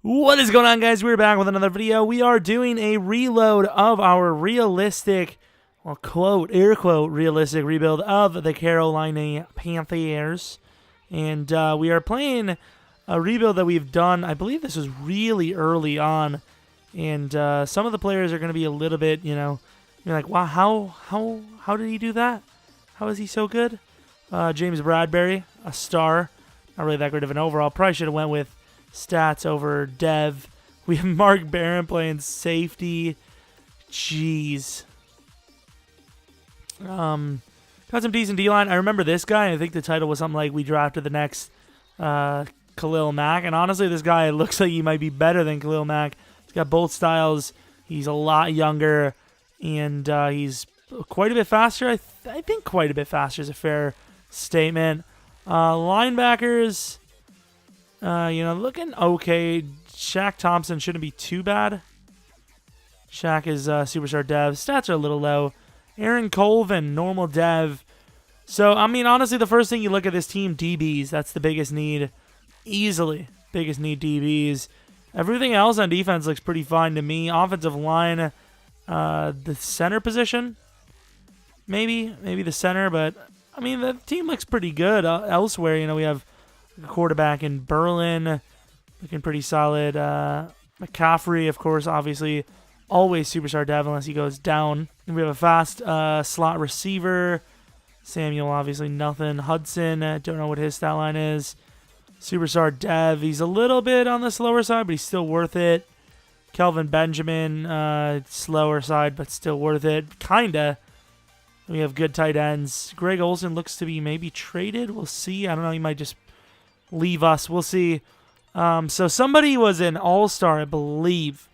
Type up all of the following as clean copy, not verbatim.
What is going on, guys? We're back with another video. We are doing a reload of our realistic, well, quote, air quote, realistic rebuild of the Carolina Panthers. And we are playing a rebuild that we've done. I believe this was really early on. And some of the players are going to be a little bit, you're like, wow, how did he do that? How is he so good? James Bradbury, a star. Not really that great of an overall. Probably should have went with stats over dev. We have Mark Barron playing safety. Jeez. Got some decent D-line. I remember this guy. I think the title was something like we drafted the next Khalil Mack. And honestly, this guy looks like he might be better than Khalil Mack. He's got both styles. He's a lot younger. And he's quite a bit faster. I think quite a bit faster is a fair statement. Linebackers... looking okay. Shaq Thompson shouldn't be too bad. Shaq is superstar dev. Stats are a little low. Aaron Colvin, normal dev. So, I mean, honestly, the first thing you look at this team, DBs. That's the biggest need. Easily. Biggest need, DBs. Everything else on defense looks pretty fine to me. Offensive line, the center position. Maybe the center, but, I mean, the team looks pretty good. Elsewhere, we have a quarterback in Berlin, looking pretty solid. McCaffrey, of course, obviously, always superstar dev unless he goes down. And we have a fast slot receiver. Samuel, obviously, nothing. Hudson, don't know what his stat line is. Superstar dev, he's a little bit on the slower side, but he's still worth it. Kelvin Benjamin, slower side, but still worth it. Kinda. We have good tight ends. Greg Olsen looks to be maybe traded. We'll see. I don't know. He might just leave us. We'll see. So somebody was an all-star, I believe.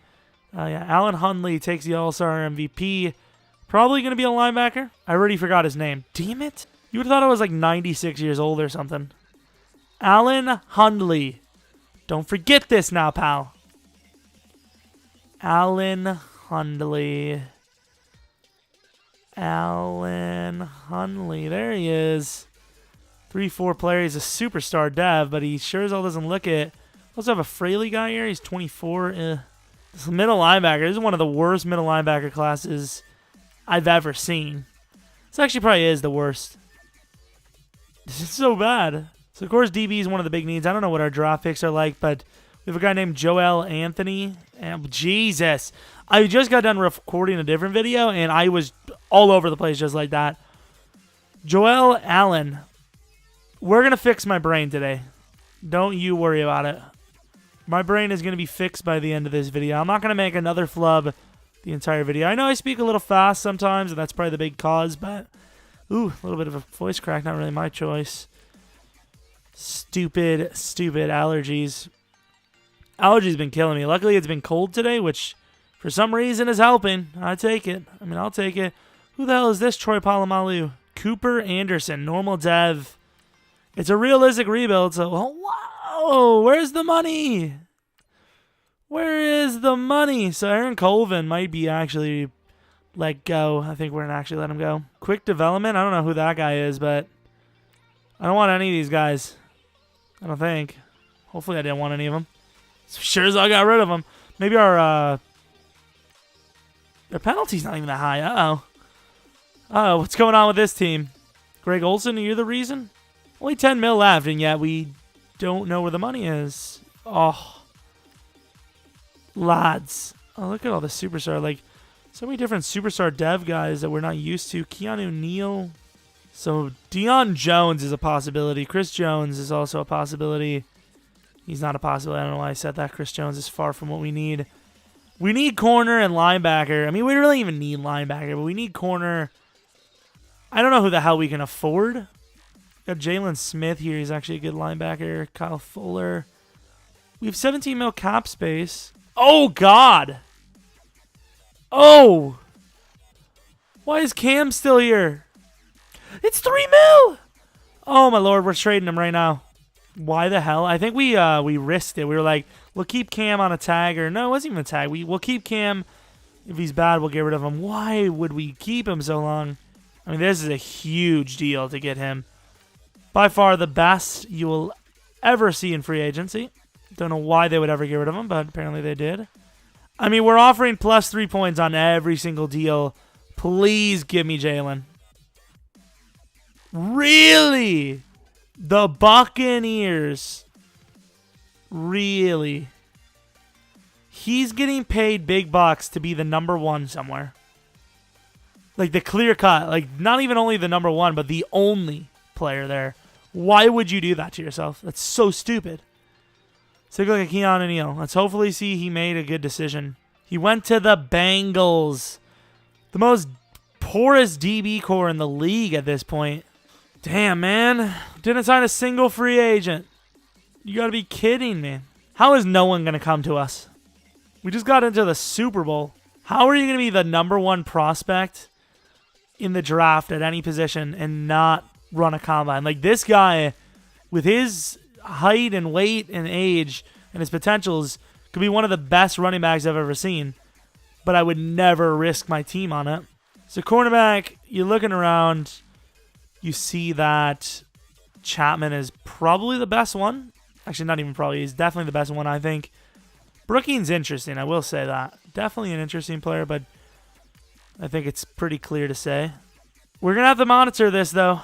Alan Hundley takes the all-star MVP. Probably going to be a linebacker. I already forgot his name. Damn it. You would have thought I was like 96 years old or something. Alan Hundley. Don't forget this now, pal. Alan Hundley. Alan Hundley. There he is. 3-4 player. He's a superstar dev, but he sure as hell doesn't look it. Also have a Fraley guy here. He's 24. This middle linebacker. This is one of the worst middle linebacker classes I've ever seen. This actually probably is the worst. This is so bad. So, of course, DB is one of the big needs. I don't know what our draft picks are like, but we have a guy named Joel Anthony. And Jesus. I just got done recording a different video, and I was all over the place just like that. Joel Allen. We're going to fix my brain today. Don't you worry about it. My brain is going to be fixed by the end of this video. I'm not going to make another flub the entire video. I know I speak a little fast sometimes, and that's probably the big cause, but... Ooh, a little bit of a voice crack. Not really my choice. Stupid allergies. Allergies been killing me. Luckily, it's been cold today, which for some reason is helping. I take it. I mean, I'll take it. Who the hell is this? Troy Polamalu. Cooper Anderson. Normal dev. It's a realistic rebuild, so... Whoa! Where's the money? Where is the money? So Aaron Colvin might be actually let go. I think we're going to actually let him go. Quick development? I don't know who that guy is, but... I don't want any of these guys. I don't think. Hopefully I didn't want any of them. Sure as I got rid of them. Maybe our penalty's not even that high. Uh-oh. Uh-oh, what's going on with this team? Greg Olsen, are you the reason? Only 10 mil left, and yet we don't know where the money is. Oh. Lads. Oh, look at all the superstar. Like, so many different superstar dev guys that we're not used to. Keanu Neal. So, Deion Jones is a possibility. Chris Jones is also a possibility. He's not a possibility. I don't know why I said that. Chris Jones is far from what we need. We need corner and linebacker. I mean, we don't really even need linebacker, but we need corner. I don't know who the hell we can afford. Got Jalen Smith here. He's actually a good linebacker. Kyle Fuller. We have 17 mil cap space. Oh, God. Oh. Why is Cam still here? It's 3 mil. Oh, my Lord. We're trading him right now. Why the hell? I think we risked it. We were like, we'll keep Cam on a tag. Or no, it wasn't even a tag. We'll keep Cam. If he's bad, we'll get rid of him. Why would we keep him so long? I mean, this is a huge deal to get him. By far the best you will ever see in free agency. Don't know why they would ever get rid of him, but apparently they did. I mean, we're offering plus 3 points on every single deal. Please give me Jalen. Really? The Buccaneers. Really? He's getting paid big bucks to be the number 1 somewhere. Like the clear cut. Like not even only the number 1, but the only player there. Why would you do that to yourself? That's so stupid. Let's take a look at Keon O'Neal. Let's hopefully see he made a good decision. He went to the Bengals. The most poorest DB core in the league at this point. Damn, man. Didn't sign a single free agent. You gotta be kidding me. How is no one gonna come to us? We just got into the Super Bowl. How are you gonna be the number 1 prospect in the draft at any position and not run a combine? Like this guy, with his height and weight and age and his potentials, could be one of the best running backs I've ever seen. But I would never risk my team on it. So cornerback, you're looking around, you see that Chapman is probably the best one. Actually, not even probably. He's definitely the best one, I think. Brooking's interesting, I will say that. Definitely an interesting player, but I think it's pretty clear to say. We're going to have to monitor this, though.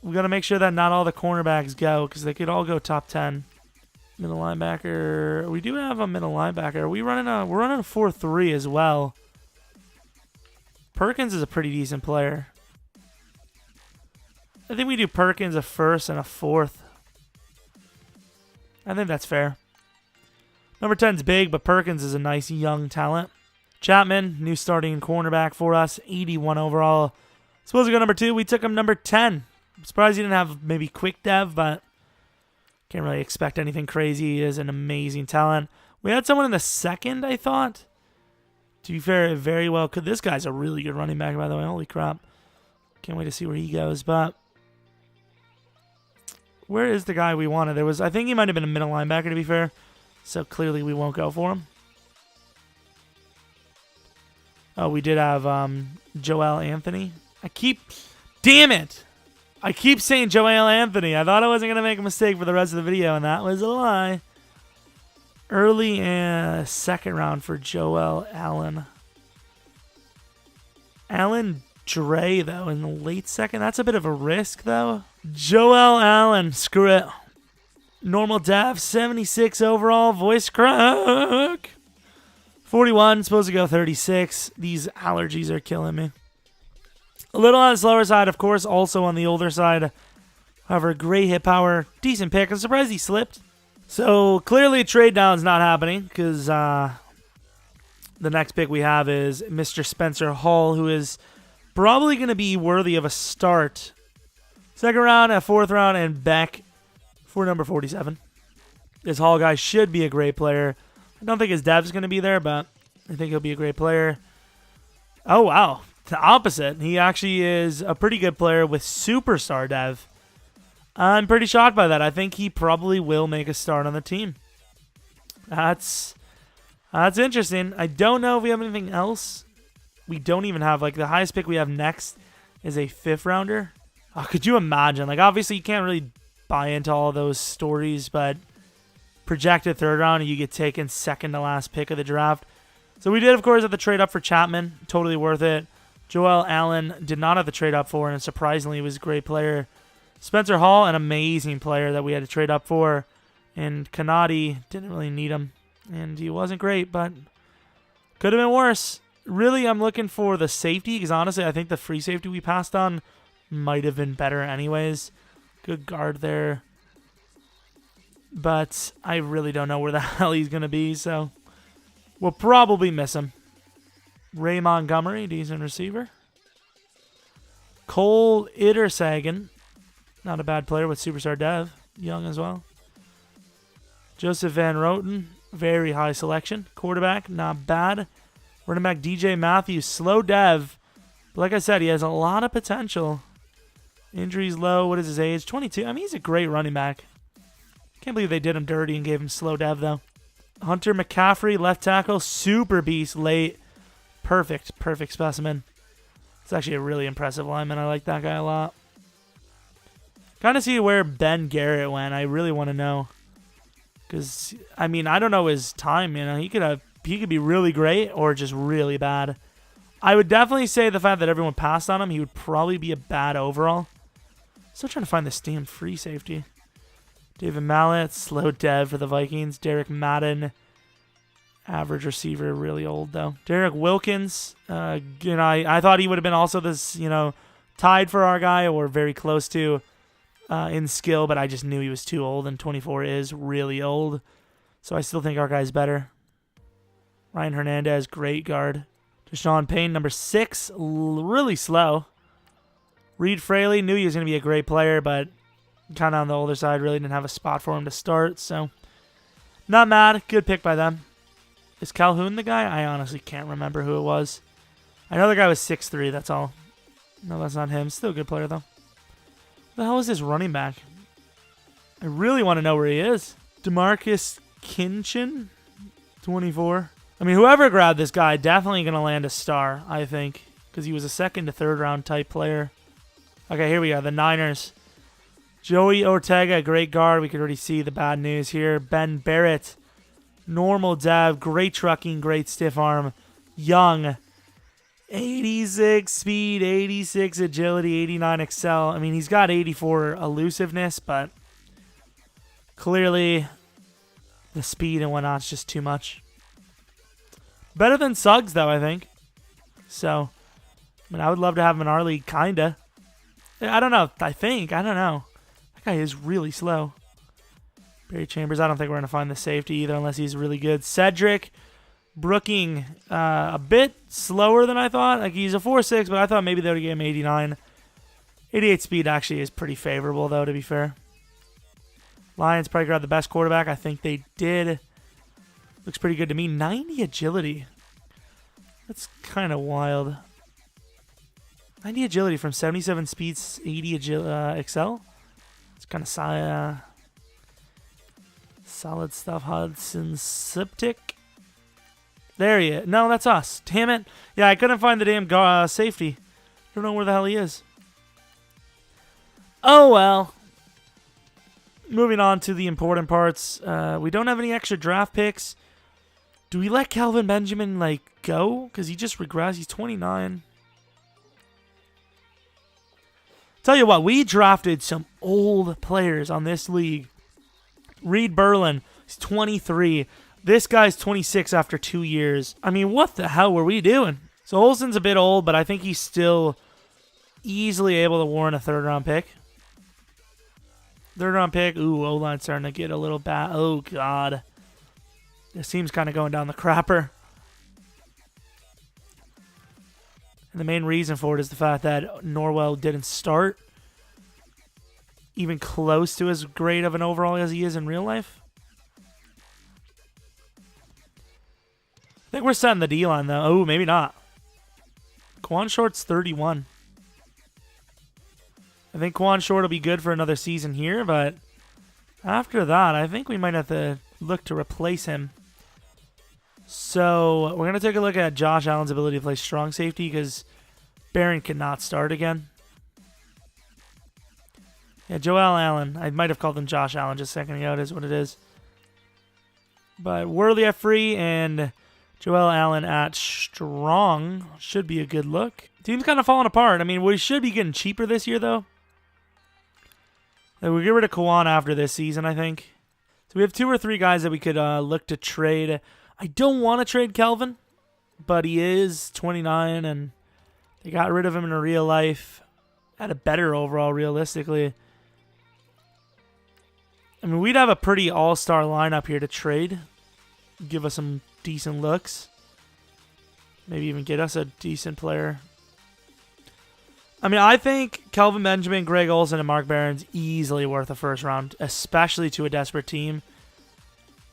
We got to make sure that not all the cornerbacks go, because they could all go top 10. Middle linebacker. We do have a middle linebacker. We're running a 4-3 as well. Perkins is a pretty decent player. I think we do Perkins a first and a fourth. I think that's fair. Number 10's big, but Perkins is a nice young talent. Chapman, new starting cornerback for us, 81 overall. Supposed to go number 2. We took him number 10. I'm surprised he didn't have maybe quick dev, but can't really expect anything crazy. He is an amazing talent. We had someone in the 2nd, I thought. To be fair, very well. This guy's a really good running back, by the way. Holy crap. Can't wait to see where he goes, but where is the guy we wanted? I think he might have been a middle linebacker, to be fair. So clearly we won't go for him. Oh, we did have Joel Anthony. Damn it! I keep saying Joel Anthony. I thought I wasn't going to make a mistake for the rest of the video, and that was a lie. Early 2nd round for Joel Allen. Allen Dre, though, in the late 2nd. That's a bit of a risk, though. Joel Allen. Screw it. Normal dev. 76 overall. Voice crack. 41. Supposed to go 36. These allergies are killing me. A little on the slower side, of course. Also on the older side. However, great hit power. Decent pick. I'm surprised he slipped. So, clearly trade down's not happening because the next pick we have is Mr. Spencer Hall, who is probably going to be worthy of a start. 2nd round, a 4th round, and Beck for number 47. This Hall guy should be a great player. I don't think his dev's going to be there, but I think he'll be a great player. Oh, wow. The opposite. He actually is a pretty good player with superstar dev. I'm pretty shocked by that. I think he probably will make a start on the team. That's interesting. I don't know if we have anything else. We don't even have, like, the highest pick we have next is a 5th rounder. Oh, could you imagine? Like, obviously you can't really buy into all those stories, but projected 3rd round and you get taken 2nd to last pick of the draft. So we did, of course, have the trade up for Chapman. Totally worth it. Joel Allen did not have the trade up for, and surprisingly he was a great player. Spencer Hall, an amazing player that we had to trade up for. And Kanadi didn't really need him. And he wasn't great, but could have been worse. Really, I'm looking for the safety, because honestly, I think the free safety we passed on might have been better anyways. Good guard there. But I really don't know where the hell he's going to be, so we'll probably miss him. Ray Montgomery, decent receiver. Cole Ittersagen. Not a bad player with superstar dev. Young as well. Joseph Van Roten. Very high selection. Quarterback, not bad. Running back DJ Matthews. Slow dev. But like I said, he has a lot of potential. Injuries low. What is his age? 22. I mean, he's a great running back. Can't believe they did him dirty and gave him slow dev, though. Hunter McCaffrey, left tackle. Super beast late. Perfect specimen. It's actually a really impressive lineman. I like that guy a lot. Kind of see where Ben Garrett went. I really want to know. Because, I mean, I don't know his time. You know, he could be really great or just really bad. I would definitely say the fact that everyone passed on him, he would probably be a bad overall. Still trying to find this damn free safety. David Mallett, slow dev for the Vikings. Derek Madden, average receiver, really old though. Derek Wilkins, you know, I thought he would have been also this, you know, tied for our guy or very close to in skill, but I just knew he was too old, and 24 is really old. So I still think our guy's better. Ryan Hernandez, great guard. Deshaun Payne, number 6, really slow. Reed Fraley, knew he was going to be a great player, but kind of on the older side, really didn't have a spot for him to start. So not mad. Good pick by them. Is Calhoun the guy? I honestly can't remember who it was. I know the guy was 6'3", that's all. No, that's not him. Still a good player, though. Who the hell is this running back? I really want to know where he is. DeMarcus Kinchin, 24. I mean, whoever grabbed this guy, definitely going to land a star, I think, because he was a second to third round type player. Okay, here we are, the Niners. Joey Ortega, great guard. We could already see the bad news here. Ben Barrett, normal dev, great trucking, great stiff arm. Young, 86 speed, 86 agility, 89 excel. I mean, he's got 84 elusiveness, but clearly the speed and whatnot's just too much. Better than Suggs, though, I think. So, I mean, I would love to have him in our league, kinda. I don't know. I don't know. That guy is really slow. Barry Chambers, I don't think we're going to find the safety either unless he's really good. Cedric Brooking, a bit slower than I thought. Like, he's a 4.6, but I thought maybe they would give him 89. 88 speed actually is pretty favorable, though, to be fair. Lions probably grabbed the best quarterback. I think they did. Looks pretty good to me. 90 agility. That's kind of wild. 90 agility from 77 speeds, 80 excel. It's kind of solid stuff. Hudson Siptic. There he is. No, that's us. Damn it. Yeah, I couldn't find the damn safety. Don't know where the hell he is. Oh, well. Moving on to the important parts. We don't have any extra draft picks. Do we let Kelvin Benjamin, like, go? Because he just regressed. He's 29. Tell you what, we drafted some old players on this league. Reed Berlin, he's 23. This guy's 26 after 2 years. I mean, what the hell were we doing? So Olsen's a bit old, but I think he's still easily able to warrant a third-round pick. Third-round pick. Ooh, O-line's starting to get a little bad. Oh, God. This team's kind of going down the crapper. And the main reason for it is the fact that Norwell didn't start even close to as great of an overall as he is in real life. I think we're setting the D-line, though. Oh, maybe not. Quan Short's 31. I think Quan Short will be good for another season here, but after that, I think we might have to look to replace him. So we're going to take a look at Josh Allen's ability to play strong safety because Barron cannot start again. Yeah, Joel Allen. I might have called him Josh Allen just a second ago. It is what it is. But Worley at free and Joel Allen at strong should be a good look. Team's kind of falling apart. I mean, we should be getting cheaper this year, though. We'll get rid of Kawan after this season, I think. So we have 2 or 3 guys that we could look to trade. I don't want to trade Kelvin, but he is 29, and they got rid of him in real life. Had a better overall, realistically. I mean, we'd have a pretty all-star lineup here to trade. Give us some decent looks. Maybe even get us a decent player. I mean, I think Kelvin Benjamin, Greg Olsen, and Mark Barron's easily worth a first round, especially to a desperate team.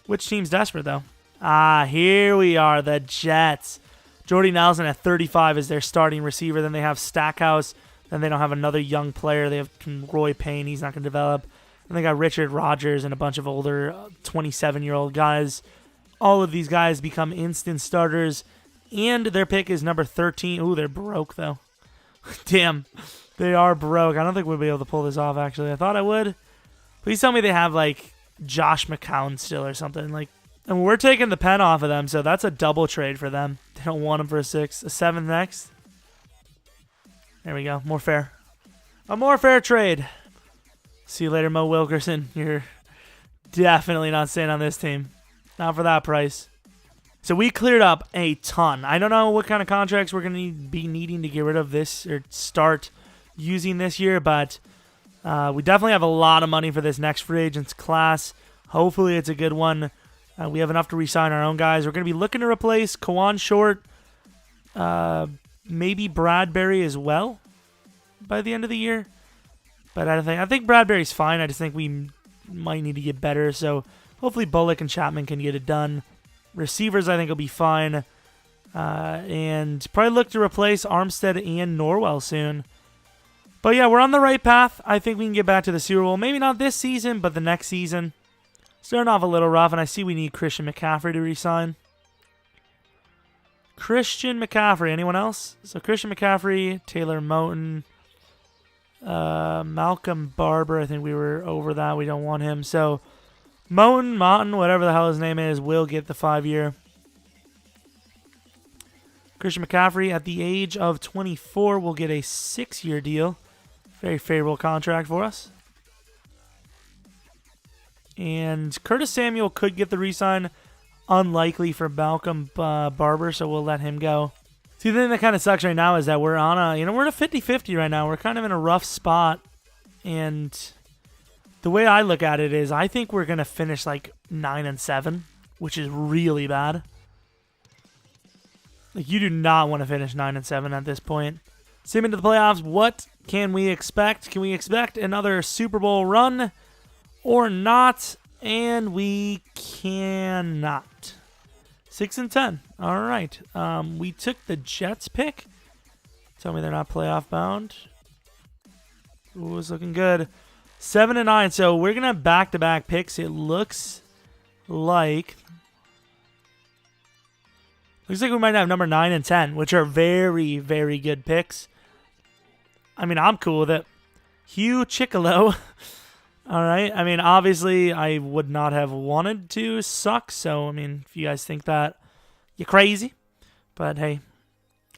Which team's desperate, though? Ah, here we are, the Jets. Jordy Nelson at 35 is their starting receiver. Then they have Stackhouse. Then they don't have another young player. They have Roy Payne. He's not going to develop. And they got Richard Rodgers and a bunch of older 27-year-old guys. All of these guys become instant starters. And their pick is number 13. Ooh, they're broke, though. Damn, they are broke. I don't think we'll be able to pull this off, actually. I thought I would. Please tell me they have, like, Josh McCown still or something. Like, and we're taking the pen off of them, so that's a double trade for them. They don't want him for a 6. A 7th next. There we go. More fair. A more fair trade. See you later, Mo Wilkerson. You're definitely not staying on this team. Not for that price. So we cleared up a ton. I don't know what kind of contracts we're going to be needing to get rid of this or start using this year, but we definitely have a lot of money for this next free agents class. Hopefully it's a good one. We have enough to re-sign our own guys. We're going to be looking to replace Kawan Short, maybe Bradbury as well by the end of the year. But I think Bradbury's fine. I just think we might need to get better. So hopefully Bullock and Chapman can get it done. Receivers I think will be fine. And probably look to replace Armstead and Norwell soon. But yeah, we're on the right path. I think we can get back to the Super Bowl. Maybe not this season, but the next season. Starting off a little rough, and I see we need Christian McCaffrey to re-sign. Christian McCaffrey. Anyone else? So Christian McCaffrey, Taylor Moton, Malcolm Barber. I think we were over that. We don't want him. So Moton, whatever the hell his name is, will get the 5-year. Christian McCaffrey, at the age of 24, will get a 6-year deal. Very favorable contract for us. And Curtis Samuel could get the re-sign. Unlikely for Malcolm Barber, so we'll let him go. See, the thing that kind of sucks right now is that we're on we're in a 50-50 right now. We're kind of in a rough spot. And the way I look at it is I think we're going to finish like 9-7, which is really bad. Like, you do not want to finish 9-7 at this point. Sim into the playoffs. What can we expect? Can we expect another Super Bowl run or not? And we cannot. 6-10. All right. We took the Jets pick. Tell me they're not playoff bound. Ooh, it's looking good. 7-9. So we're gonna have back-to-back picks. It looks like. Looks like we might have number 9 and 10, which are very, very good picks. I mean, I'm cool with it. Hugh Chickalo. All right. I mean, obviously, I would not have wanted to suck. So, I mean, if you guys think that, you're crazy. But, hey,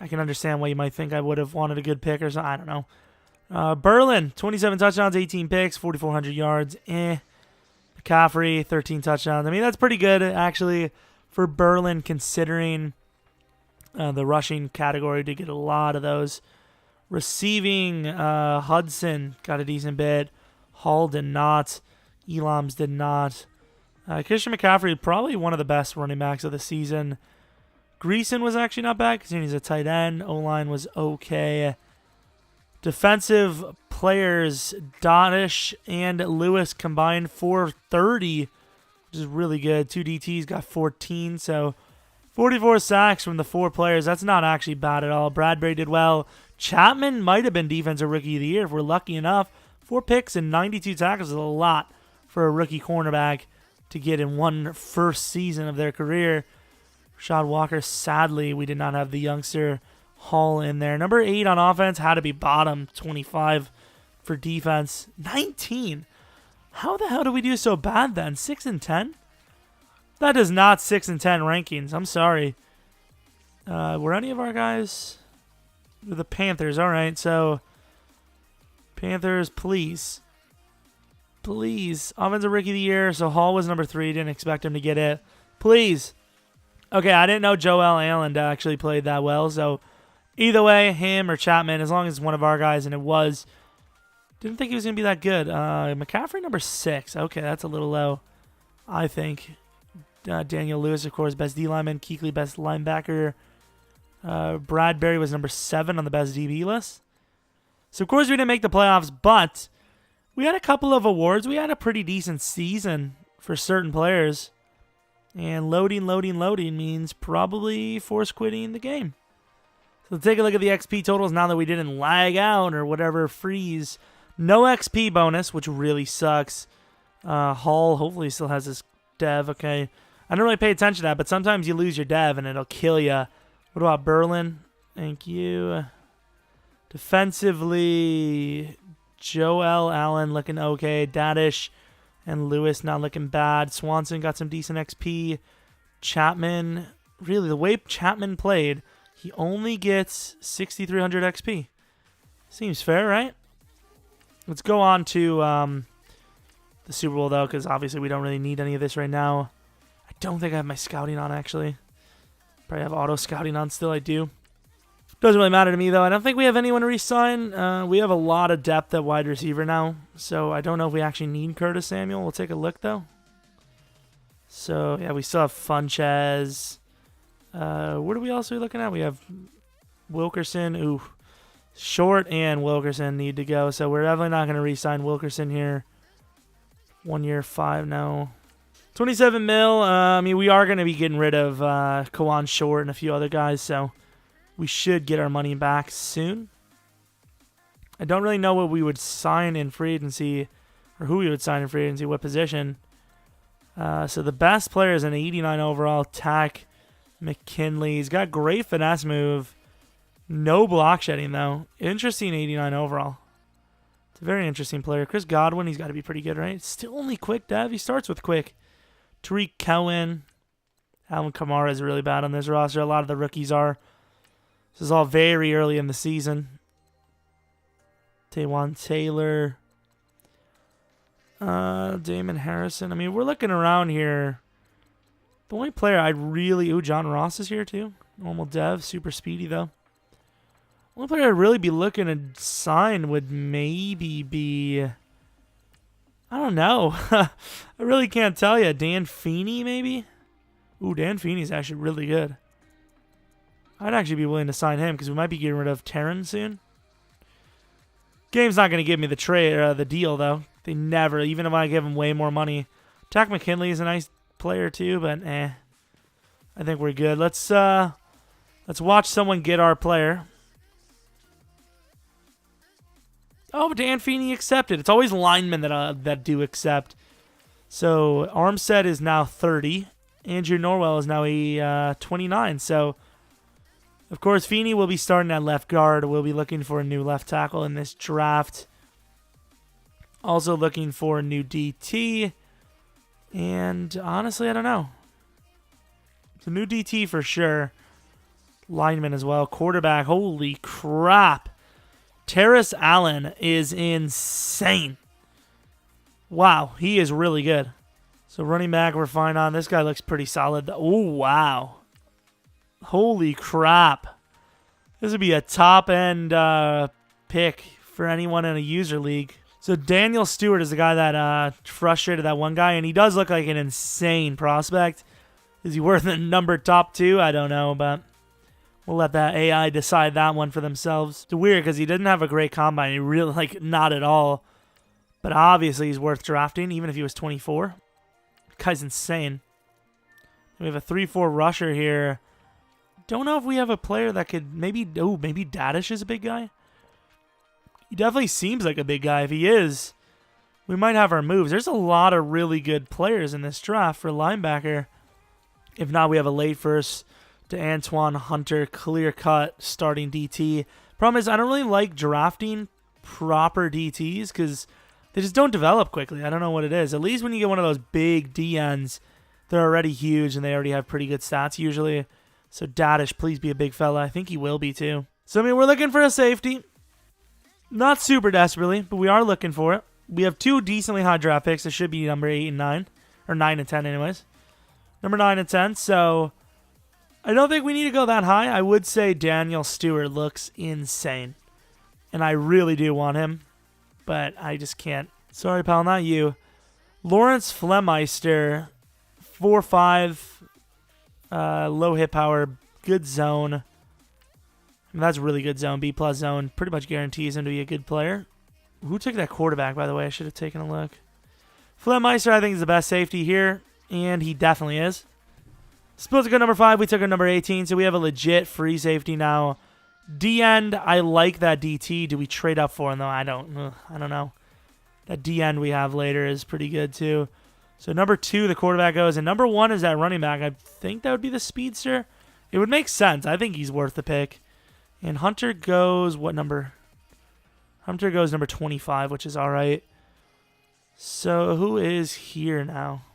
I can understand why you might think I would have wanted a good pick or something. I don't know. Berlin, 27 touchdowns, 18 picks, 4,400 yards. McCaffrey, 13 touchdowns. I mean, that's pretty good, actually, for Berlin, considering the rushing category to get a lot of those. Receiving, Hudson got a decent bit. Hall did not. Elams did not. Christian McCaffrey, probably one of the best running backs of the season. Greason was actually not bad because he's a tight end. O-line was okay. Defensive players, Dottish and Lewis combined for 30, which is really good. 2 DTs got 14, so 44 sacks from the 4 players. That's not actually bad at all. Bradbury did well. Chapman might have been Defensive Rookie of the Year if we're lucky enough. 4 picks and 92 tackles is a lot for a rookie cornerback to get in one first season of their career. Rashad Walker, sadly, we did not have the youngster Hall in there. Number 8 on offense had to be bottom. 25 for defense. 19. How the hell do we do so bad then? 6-10? That is not 6-10 rankings. I'm sorry. Were any of our guys the Panthers? All right, so Panthers, please. Please. Offensive Rookie of the Year. So Hall was number 3. Didn't expect him to get it. Please. Okay, I didn't know Joel Allen actually played that well. So either way, him or Chapman, as long as it's one of our guys, and it was. Didn't think he was going to be that good. McCaffrey, number 6. Okay, that's a little low, I think. Daniel Lewis, of course, best D lineman. Kuechly, best linebacker. Bradbury was number 7 on the best DB list. So, of course, we didn't make the playoffs, but we had a couple of awards. We had a pretty decent season for certain players. And loading means probably force quitting the game. So, let's take a look at the XP totals now that we didn't lag out or whatever, freeze. No XP bonus, which really sucks. Hall hopefully still has his dev. Okay. I don't really pay attention to that, but sometimes you lose your dev and it'll kill you. What about Berlin? Thank you. Defensively, Joel Allen looking okay. Dadish And Lewis not looking bad. Swanson got some decent XP. Chapman, really, the way Chapman played, he only gets 6,300 XP. Seems fair, right? Let's go on to the Super Bowl, though, because obviously we don't really need any of this right now. I don't think I have my scouting on, actually. Probably have auto scouting on still. I do. Doesn't really matter to me, though. I don't think we have anyone to re-sign. We have a lot of depth at wide receiver now, so I don't know if we actually need Curtis Samuel. We'll take a look, though. So, yeah, we still have Funches. What are we also looking at? We have Wilkerson. Ooh, Short and Wilkerson need to go, so we're definitely not going to re-sign Wilkerson here. 1 year, 5 now. 27 mil. I mean, we are going to be getting rid of Kawan Short and a few other guys, so we should get our money back soon. I don't really know what we would sign in free agency, or who we would sign in free agency, what position. So the best player is an 89 overall, Tack McKinley. He's got great finesse move. No block shedding, though. Interesting 89 overall. It's a very interesting player. Chris Godwin, he's got to be pretty good, right? Still only quick, Dev. He starts with quick. Tariq Cohen. Alvin Kamara is really bad on this roster. A lot of the rookies are. This is all very early in the season. Taywan Taylor. Damon Harrison. I mean, we're looking around here. The only player I'd really... Ooh, John Ross is here too. Normal dev. Super speedy, though. Only player I'd really be looking to sign would maybe be... I don't know. I really can't tell you. Dan Feeney, maybe? Ooh, Dan Feeney's actually really good. I'd actually be willing to sign him because we might be getting rid of Terran soon. Game's not going to give me the trade the deal, though. They never, even if I give them way more money. Tack McKinley is a nice player too, but I think we're good. Let's watch someone get our player. Oh, Dan Feeney accepted. It's always linemen that do accept. So Armstead is now 30. Andrew Norwell is now a 29. So of course Feeney will be starting at left guard. We'll be looking for a new left tackle in this draft. Also looking for a new DT. And honestly, I don't know. It's a new DT for sure. Lineman as well. Quarterback. Holy crap. Terrace Allen is insane. Wow. He is really good. So running back, we're fine on. This guy looks pretty solid. Oh, wow. Holy crap. This would be a top-end pick for anyone in a user league. So Daniel Stewart is the guy that frustrated that one guy, and he does look like an insane prospect. Is he worth the number top 2? I don't know, but we'll let that AI decide that one for themselves. It's weird because he didn't have a great combine. He really, not at all. But obviously he's worth drafting, even if he was 24. The guy's insane. We have a 3-4 rusher here. Don't know if we have a player that could maybe Dadish is a big guy. He definitely seems like a big guy. If he is, we might have our moves. There's a lot of really good players in this draft for linebacker. If not, we have a late first to Antoine Hunter, clear-cut starting DT. Problem is, I don't really like drafting proper DTs because they just don't develop quickly. I don't know what it is. At least when you get one of those big DNs, they're already huge and they already have pretty good stats usually. So Dadish, please be a big fella. I think he will be too. So, I mean, we're looking for a safety. Not super desperately, but we are looking for it. We have 2 decently high draft picks. It should be number 8 and 9. Or 9 and 10 anyways. Number 9 and 10. So I don't think we need to go that high. I would say Daniel Stewart looks insane. And I really do want him. But I just can't. Sorry, pal, not you. Lawrence Flemeister. 4'5". Low hit power. Good zone. That's really good zone. B+ zone. Pretty much guarantees him to be a good player. Who took that quarterback, by the way? I should have taken a look. Flemeister, I think, is the best safety here. And he definitely is. Supposed to go number 5. We took a number 18. So we have a legit free safety now. D-end, I like that DT. Do we trade up for him, though? I don't know. That D-end we have later is pretty good, too. So number 2, the quarterback goes. And number 1 is that running back. I think that would be the speedster. It would make sense. I think he's worth the pick. And Hunter goes, what number? Hunter goes number 25, which is all right. So who is here now?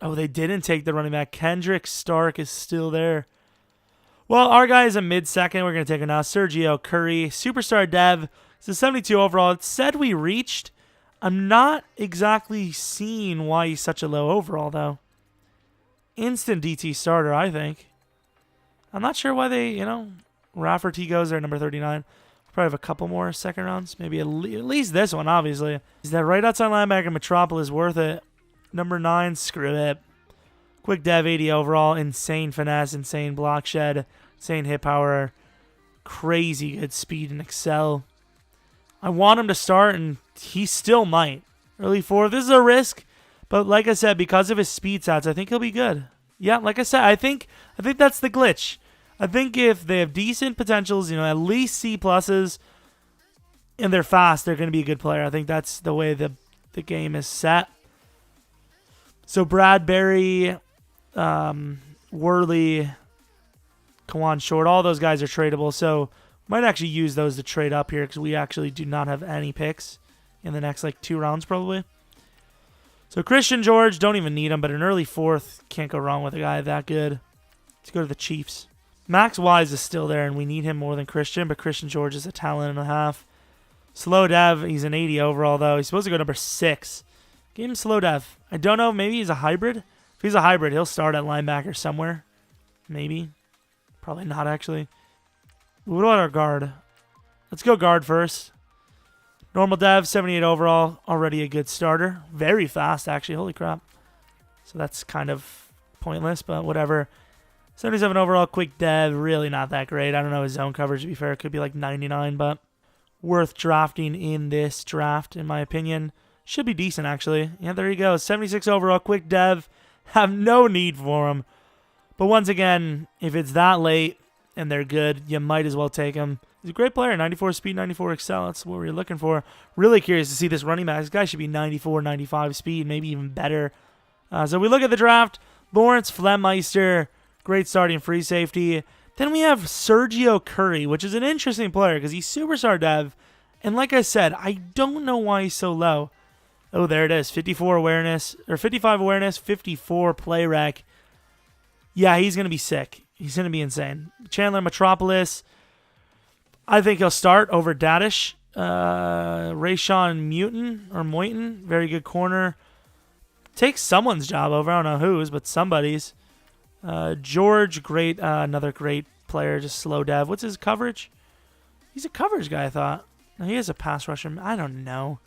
Oh, they didn't take the running back. Kendrick Stark is still there. Well, our guy is a mid-second. We're going to take him now. Sergio Curry, superstar dev. It's a 72 overall. It said we reached. I'm not exactly seeing why he's such a low overall, though. Instant DT starter, I think. I'm not sure why they, Rafferty goes there, number 39. Probably have a couple more second rounds. Maybe at least this one, obviously. Is that right outside linebacker Metropolis worth it? Number 9, screw it. Quick dev, 80 overall. Insane finesse, insane block shed, insane hit power. Crazy good speed and excel. I want him to start, and he still might. Early 4th. This is a risk, but like I said, because of his speed stats, I think he'll be good. Yeah, like I said, I think that's the glitch. I think if they have decent potentials, at least C pluses, and they're fast, they're going to be a good player. I think that's the way the game is set. So Bradbury, Worley, Kawan Short, all those guys are tradable. So might actually use those to trade up here because we actually do not have any picks in the next 2 rounds probably. So Christian George, don't even need him, but an early 4th, can't go wrong with a guy that good. Let's go to the Chiefs. Max Wise is still there, and we need him more than Christian, but Christian George is a talent and a half. Slow dev, he's an 80 overall, though. He's supposed to go number 6. Give him slow dev. I don't know, maybe he's a hybrid. If he's a hybrid, he'll start at linebacker somewhere. Maybe. Probably not, actually. What about our guard? Let's go guard first. Normal dev, 78 overall. Already a good starter. Very fast, actually. Holy crap. So that's kind of pointless, but whatever. 77 overall, quick dev. Really not that great. I don't know his zone coverage, to be fair. It could be 99, but worth drafting in this draft, in my opinion. Should be decent, actually. Yeah, there you go. 76 overall, quick dev. Have no need for him. But once again, if it's that late and they're good, you might as well take him. He's a great player. 94 speed, 94 excel. That's what we're looking for. Really curious to see this running back. This guy should be 94, 95 speed, maybe even better. So we look at the draft. Lawrence Flemeister, great starting free safety. Then we have Sergio Curry, which is an interesting player because he's superstar dev. And like I said, I don't know why he's so low. Oh, there it is. 54 awareness, or 55 awareness, 54 play rec. Yeah, he's going to be sick. He's going to be insane. Chandler Metropolis, I think he'll start over Dadish. Rayshawn Moyton, very good corner. Takes someone's job over. I don't know whose, but somebody's. George, great, another great player, just slow dev. What's his coverage? He's a coverage guy, I thought. No, he is a pass rusher. I don't know.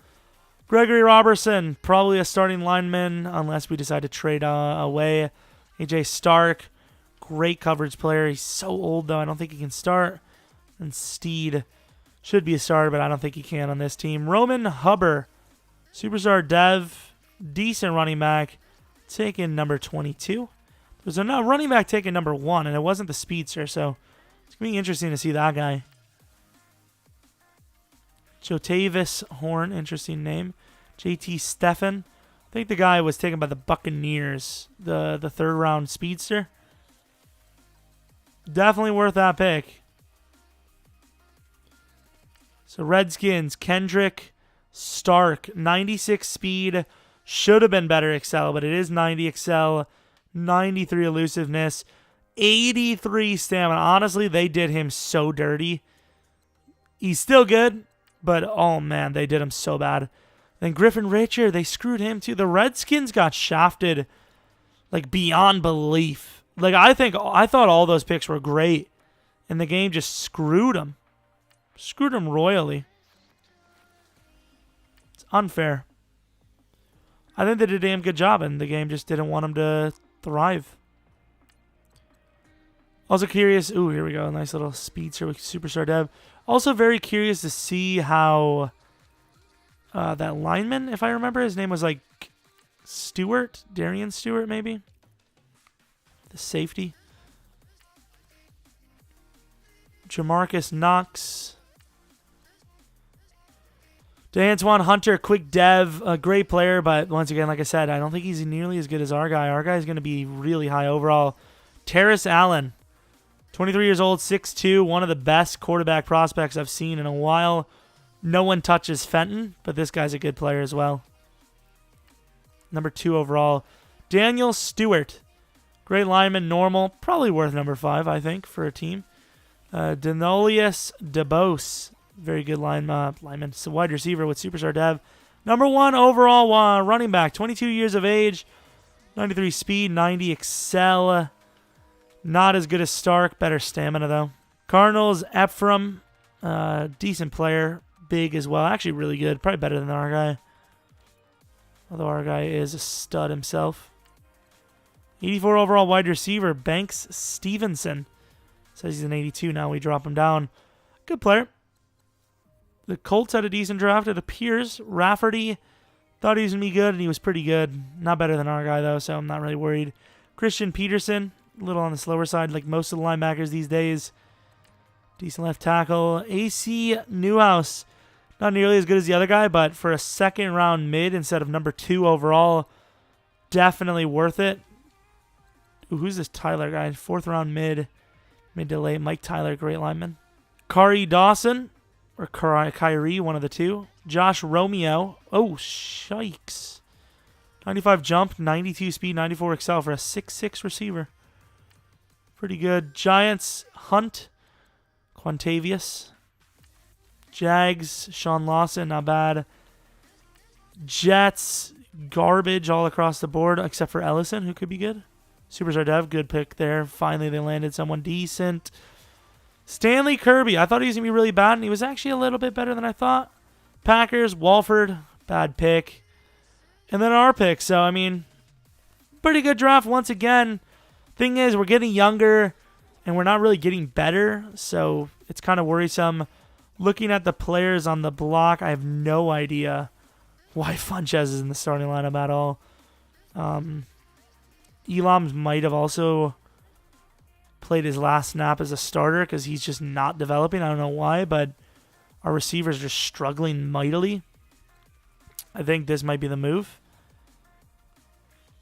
Gregory Robertson, probably a starting lineman unless we decide to trade away. AJ Stark, great coverage player. He's so old, though. I don't think he can start. And Steed should be a starter, but I don't think he can on this team. Roman Hubbard, superstar dev, decent running back, taking number 22. There's a running back taking number 1, and it wasn't the speedster, so it's going to be interesting to see that guy. Jotavis Horn, interesting name. JT Stephan. I think the guy was taken by the Buccaneers, the 3rd round speedster. Definitely worth that pick. So Redskins, Kendrick Stark, 96 speed. Should have been better excel, but it is 90 excel, 93 elusiveness, 83 stamina. Honestly, they did him so dirty. He's still good, but oh man, they did him so bad. Then Griffin Richard, they screwed him too. The Redskins got shafted beyond belief. I thought all those picks were great, and the game just screwed them. Screwed them royally. It's unfair. I think they did a damn good job, and the game just didn't want them to thrive. Also curious. Ooh, here we go. Nice little speedster with superstar dev. Also very curious to see how that lineman, if I remember, his name was Stewart, Darian Stewart, maybe. The safety. Jamarcus Knox. DeAntoine Hunter, quick dev, a great player, but once again, like I said, I don't think he's nearly as good as our guy. Our guy's going to be really high overall. Terrace Allen, 23 years old, 6'2", one of the best quarterback prospects I've seen in a while. No one touches Fenton, but this guy's a good player as well. number 2 overall. Daniel Stewart, great lineman, normal, probably worth number 5, I think, for a team. Denolius DeBose, very good lineman, so wide receiver with superstar dev. Number 1 overall running back, 22 years of age, 93 speed, 90 excel. Not as good as Stark, better stamina though. Cardinals, Ephraim, decent player, big as well, actually really good, probably better than our guy. Although our guy is a stud himself. 84 overall wide receiver, Banks Stevenson. Says he's an 82 now, we drop him down. Good player. The Colts had a decent draft, it appears. Rafferty, thought he was going to be good, and he was pretty good. Not better than our guy, though, so I'm not really worried. Christian Peterson, a little on the slower side, like most of the linebackers these days. Decent left tackle. AC Newhouse, not nearly as good as the other guy, but for a second-round mid instead of number 2 overall, definitely worth it. Ooh, who's this Tyler guy? 4th-round mid to late. Mike Tyler, great lineman. Kari Dawson, or Kyrie, one of the two. Josh Romeo. Oh, shikes. 95 jump, 92 speed, 94 excel for a 6'6 receiver. Pretty good. Giants, Hunt, Quantavius. Jags, Sean Lawson, not bad. Jets, garbage all across the board, except for Ellison, who could be good. Superstar Dev, good pick there. Finally, they landed someone decent. Stanley Kirby. I thought he was going to be really bad, and he was actually a little bit better than I thought. Packers, Walford, bad pick. And then our pick. So, I mean, pretty good draft once again. Thing is, we're getting younger, and we're not really getting better, so it's kind of worrisome. Looking at the players on the block, I have no idea why Funches is in the starting lineup at all. Elam's might have also played his last snap as a starter because he's just not developing. I don't know why, but our receivers are struggling mightily. I think this might be the move.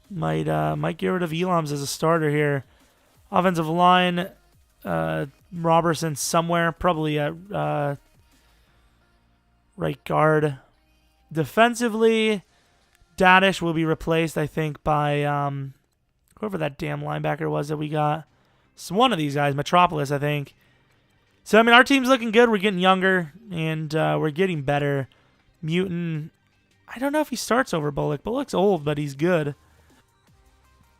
Might get rid of Elam's as a starter here. Offensive line, Robertson somewhere, probably at right guard. Defensively, Dadish will be replaced, I think, by whoever that damn linebacker was that we got. It's one of these guys, Metropolis, I think. So, I mean, our team's looking good. We're getting younger, and we're getting better. Mutant, I don't know if he starts over Bullock. Bullock's old, but he's good.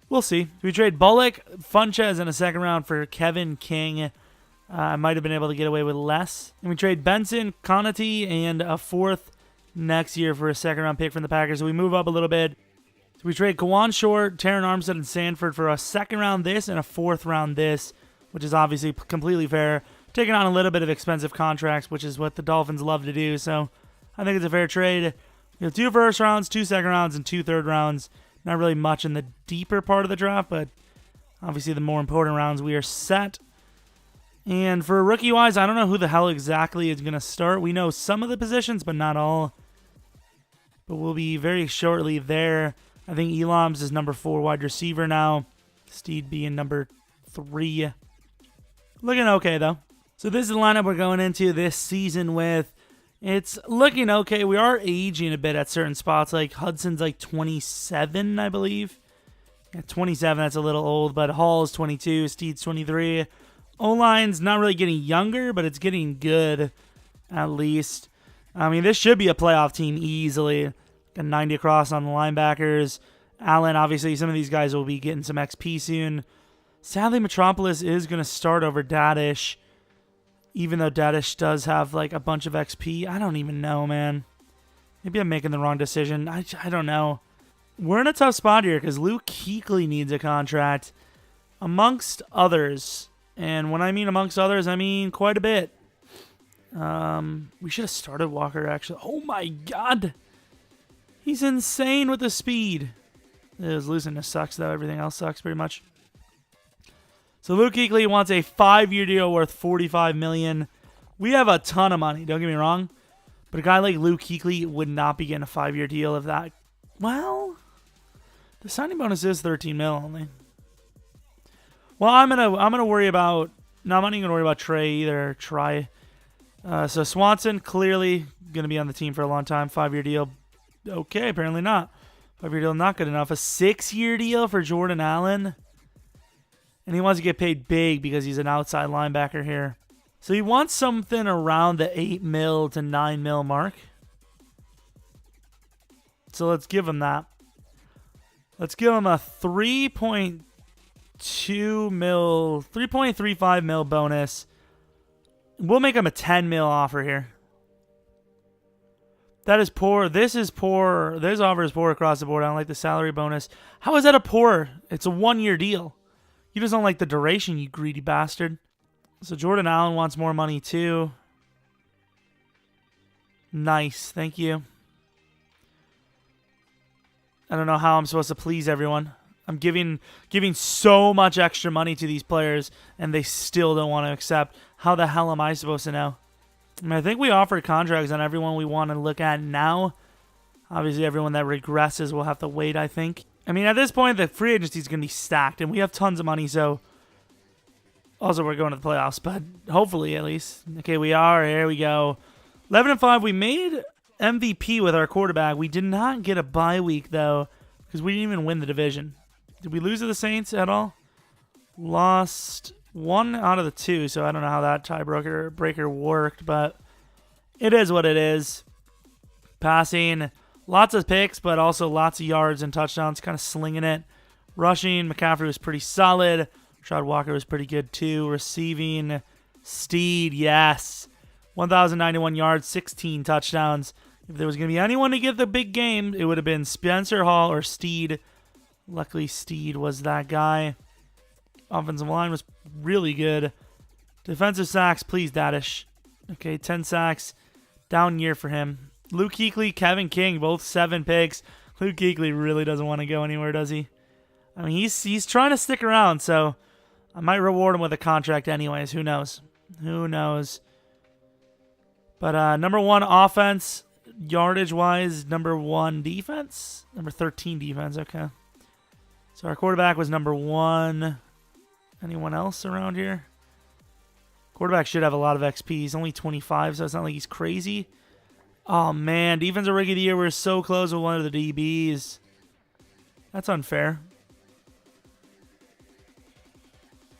We'll see. We trade Bullock, Funches in a second round for Kevin King. I might have been able to get away with less. And we trade Benson, Conati, and a 4th next year for a second-round pick from the Packers. So we move up a little bit. So we trade Kawan Short, Taron Armstead, and Sanford for a second-round this and a 4th-round this, which is obviously completely fair. Taking on a little bit of expensive contracts, which is what the Dolphins love to do. So I think it's a fair trade. You have 2 first rounds, 2 second rounds, and 2 third rounds. Not really much in the deeper part of the draft, but obviously the more important rounds we are set. And for rookie-wise, I don't know who the hell exactly is going to start. We know some of the positions, but not all. But we'll be very shortly there. I think Elam's is number 4 wide receiver now. Steed being number 3. Looking okay, though. So this is the lineup we're going into this season with. It's looking okay. We are aging a bit at certain spots. Like Hudson's like 27, I believe. Yeah, 27, that's a little old. But Hall's 22, Steed's 23. O-line's not really getting younger, but it's getting good, at least. I mean, this should be a playoff team easily. Got 90 across on the linebackers. Allen, obviously, some of these guys will be getting some XP soon. Sadly, Metropolis is going to start over Dadish, even though Dadish does have, like, a bunch of XP. I don't even know, man. Maybe I'm making the wrong decision. I don't know. We're in a tough spot here because Luke Kuechly needs a contract, amongst others. And when I mean amongst others, I mean quite a bit. We should have started Walker, actually. Oh, my God. He's insane with the speed. His looseness sucks, though. Everything else sucks pretty much. So Luke Kuechly wants a 5-year deal worth $45 million. We have a ton of money, don't get me wrong. But a guy like Luke Kuechly would not be getting a 5-year deal of that. Well, the signing bonus is $13 million only. Well, I'm gonna worry about. No, I'm not even gonna worry about Trey either. So Swanson clearly gonna be on the team for a long time. 5-year deal. Okay, apparently not. 5-year deal, not good enough. A 6-year deal for Jordan Allen. And he wants to get paid big because he's an outside linebacker here. So he wants something around the 8 mil to 9 mil mark. So let's give him that. Let's give him a 3.2 mil, 3.35 mil bonus. We'll make him a 10 mil offer here. That is poor. This is poor. This offer is poor across the board. I don't like the salary bonus. How is that a poor? It's a 1-year deal. You just don't like the duration, you greedy bastard. So Jordan Allen wants more money too. Nice. Thank you. I don't know how I'm supposed to please everyone. I'm giving so much extra money to these players, and they still don't want to accept. How the hell am I supposed to know? I mean, I think we offered contracts on everyone we want to look at now. Obviously, everyone that regresses will have to wait, I think. I mean, at this point, the free agency is going to be stacked, and we have tons of money, so... Also, we're going to the playoffs, but hopefully, at least. Okay, we are. Here we go. 11-5, we made MVP with our quarterback. We did not get a bye week, though, because we didn't even win the division. Did we lose to the Saints at all? Lost 1 out of the 2, so I don't know how that tiebreaker worked, but it is what it is. Passing, lots of picks, but also lots of yards and touchdowns, kind of slinging it. Rushing, McCaffrey was pretty solid. Rashad Walker was pretty good too. Receiving, Steed, yes. 1,091 yards, 16 touchdowns. If there was going to be anyone to get the big game, it would have been Spencer Hall or Steed. Luckily, Steed was that guy. Offensive line was really good. Defensive sacks, please, Dadish. Okay, 10 sacks. Down year for him. Luke Kuechly, Kevin King, both 7 picks. Luke Kuechly really doesn't want to go anywhere, does he? I mean, he's trying to stick around, so I might reward him with a contract anyways. Who knows? Who knows? But number 1 offense, yardage-wise, number 1 defense? Number 13 defense, okay. So our quarterback was number 1. Anyone else around here? Quarterback should have a lot of XP. He's only 25, so it's not like he's crazy. Oh, man. Defensive Rookie of the Year. We're so close with one of the DBs. That's unfair.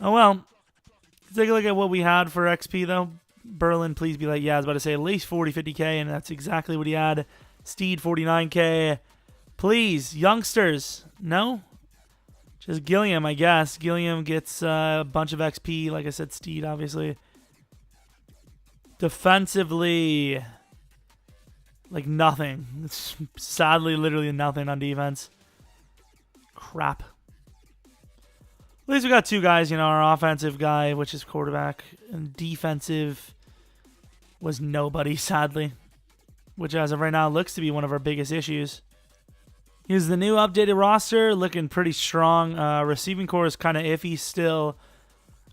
Oh, well. Let's take a look at what we had for XP, though. Berlin, please be like, yeah, I was about to say at least 40, 50K, and that's exactly what he had. Steed, 49K. Please, youngsters. No? Just Gilliam, I guess. Gilliam gets a bunch of XP. Like I said, Steed, obviously. Defensively, like nothing. It's sadly literally nothing on defense. Crap. At least we got 2 guys, you know, our offensive guy, which is quarterback, and defensive was nobody, sadly. Which, as of right now, looks to be one of our biggest issues. Here's the new updated roster, looking pretty strong. Receiving core is kind of iffy still.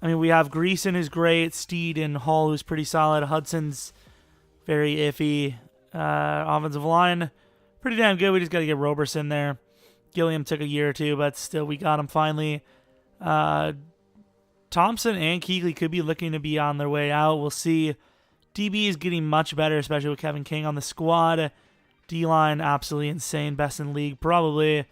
I mean, we have Greason, who's great. Steed and Hall, who's pretty solid. Hudson's very iffy. Offensive line, pretty damn good. We just got to get Roberson there. Gilliam took a year or 2, but still, we got him finally. Thompson and Kuechly could be looking to be on their way out. We'll see. DB is getting much better, especially with Kevin King on the squad. D-line, absolutely insane. Best in league, probably.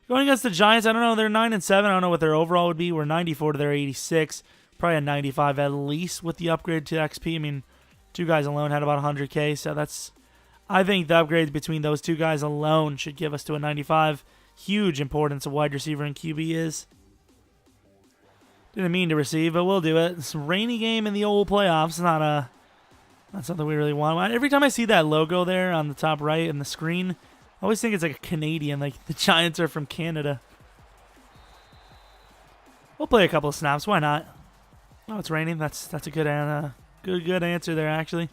Going against the Giants, I don't know. They're 9-7. I don't know what their overall would be. We're 94 to their 86. Probably a 95 at least with the upgrade to XP. I mean, 2 guys alone had about 100K, so that's... I think the upgrades between those 2 guys alone should give us to a 95. Huge importance of wide receiver and QB is. Didn't mean to receive, but we'll do it. It's a rainy game in the old playoffs. Not something we really want. Every time I see that logo there on the top right in the screen, I always think it's like a Canadian, like the Giants are from Canada. We'll play a couple of snaps. Why not? Oh, it's raining. That's a good answer there, actually.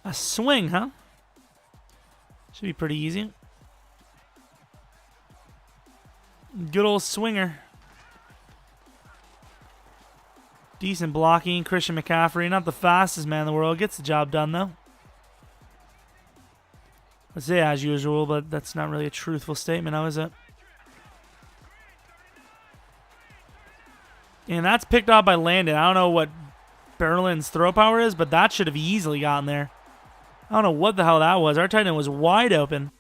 A swing, huh? Should be pretty easy. Good old swinger. Decent blocking. Christian McCaffrey, not the fastest man in the world. Gets the job done, though. Let's say as usual, but that's not really a truthful statement, now is it? And that's picked off by Landon. I don't know what Berlin's throw power is, but that should have easily gotten there. I don't know what the hell that was. Our tight end was wide open.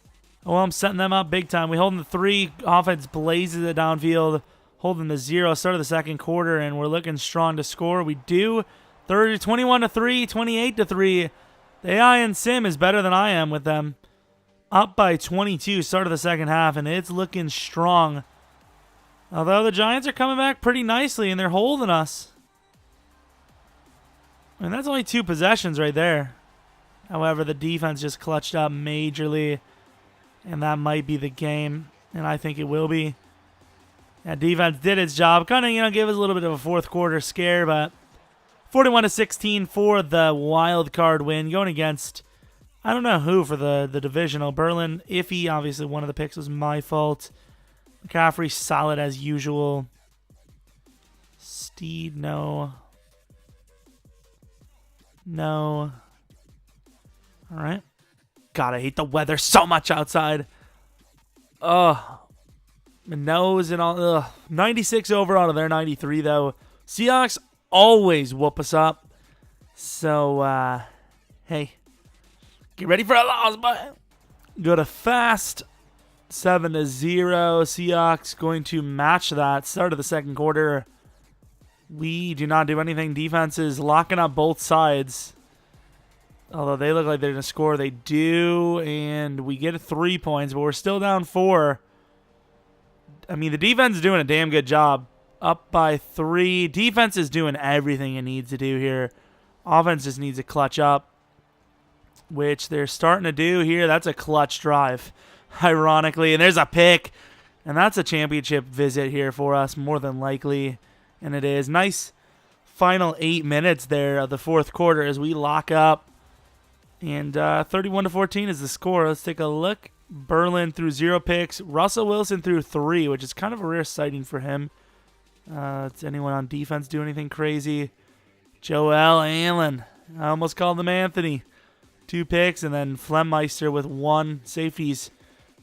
Oh, well, I'm setting them up big time. We holding the 3. Offense blazes it downfield. Holding the 0. Start of the second quarter, and we're looking strong to score. We do. 21-3, 28-3. The AI and Sim is better than I am with them. Up by 22, start of the second half, and it's looking strong. Although the Giants are coming back pretty nicely, and they're holding us. I mean, that's only 2 possessions right there. However, the defense just clutched up majorly, and that might be the game, and I think it will be. Yeah, defense did its job. Kind of, gave us a little bit of a fourth quarter scare, but 41-16 for the wild card win, going against I don't know who for the divisional. Berlin, iffy. Obviously, one of the picks was my fault. McCaffrey, solid as usual. Steed, no. No. All right. God, I hate the weather so much outside. Ugh. My nose and all. Ugh. 96 over out of their 93, though. Seahawks always whoop us up. So, hey. Get ready for a loss, but go to fast 7-0. Seahawks going to match that. Start of the second quarter. We do not do anything. Defense is locking up both sides. Although they look like they're going to score. They do. And we get 3 points, but we're still down 4. I mean, the defense is doing a damn good job. Up by 3. Defense is doing everything it needs to do here. Offense just needs to clutch up, which they're starting to do here. That's a clutch drive, ironically. And there's a pick. And that's a championship visit here for us, more than likely. And it is. Nice final 8 minutes there of the fourth quarter as we lock up. And 31-14 is the score. Let's take a look. Berlin threw 0 picks. Russell Wilson threw 3, which is kind of a rare sighting for him. Does anyone on defense do anything crazy? Joel Allen. I almost called him Anthony. 2 picks, and then Flemmeister with 1. Safeties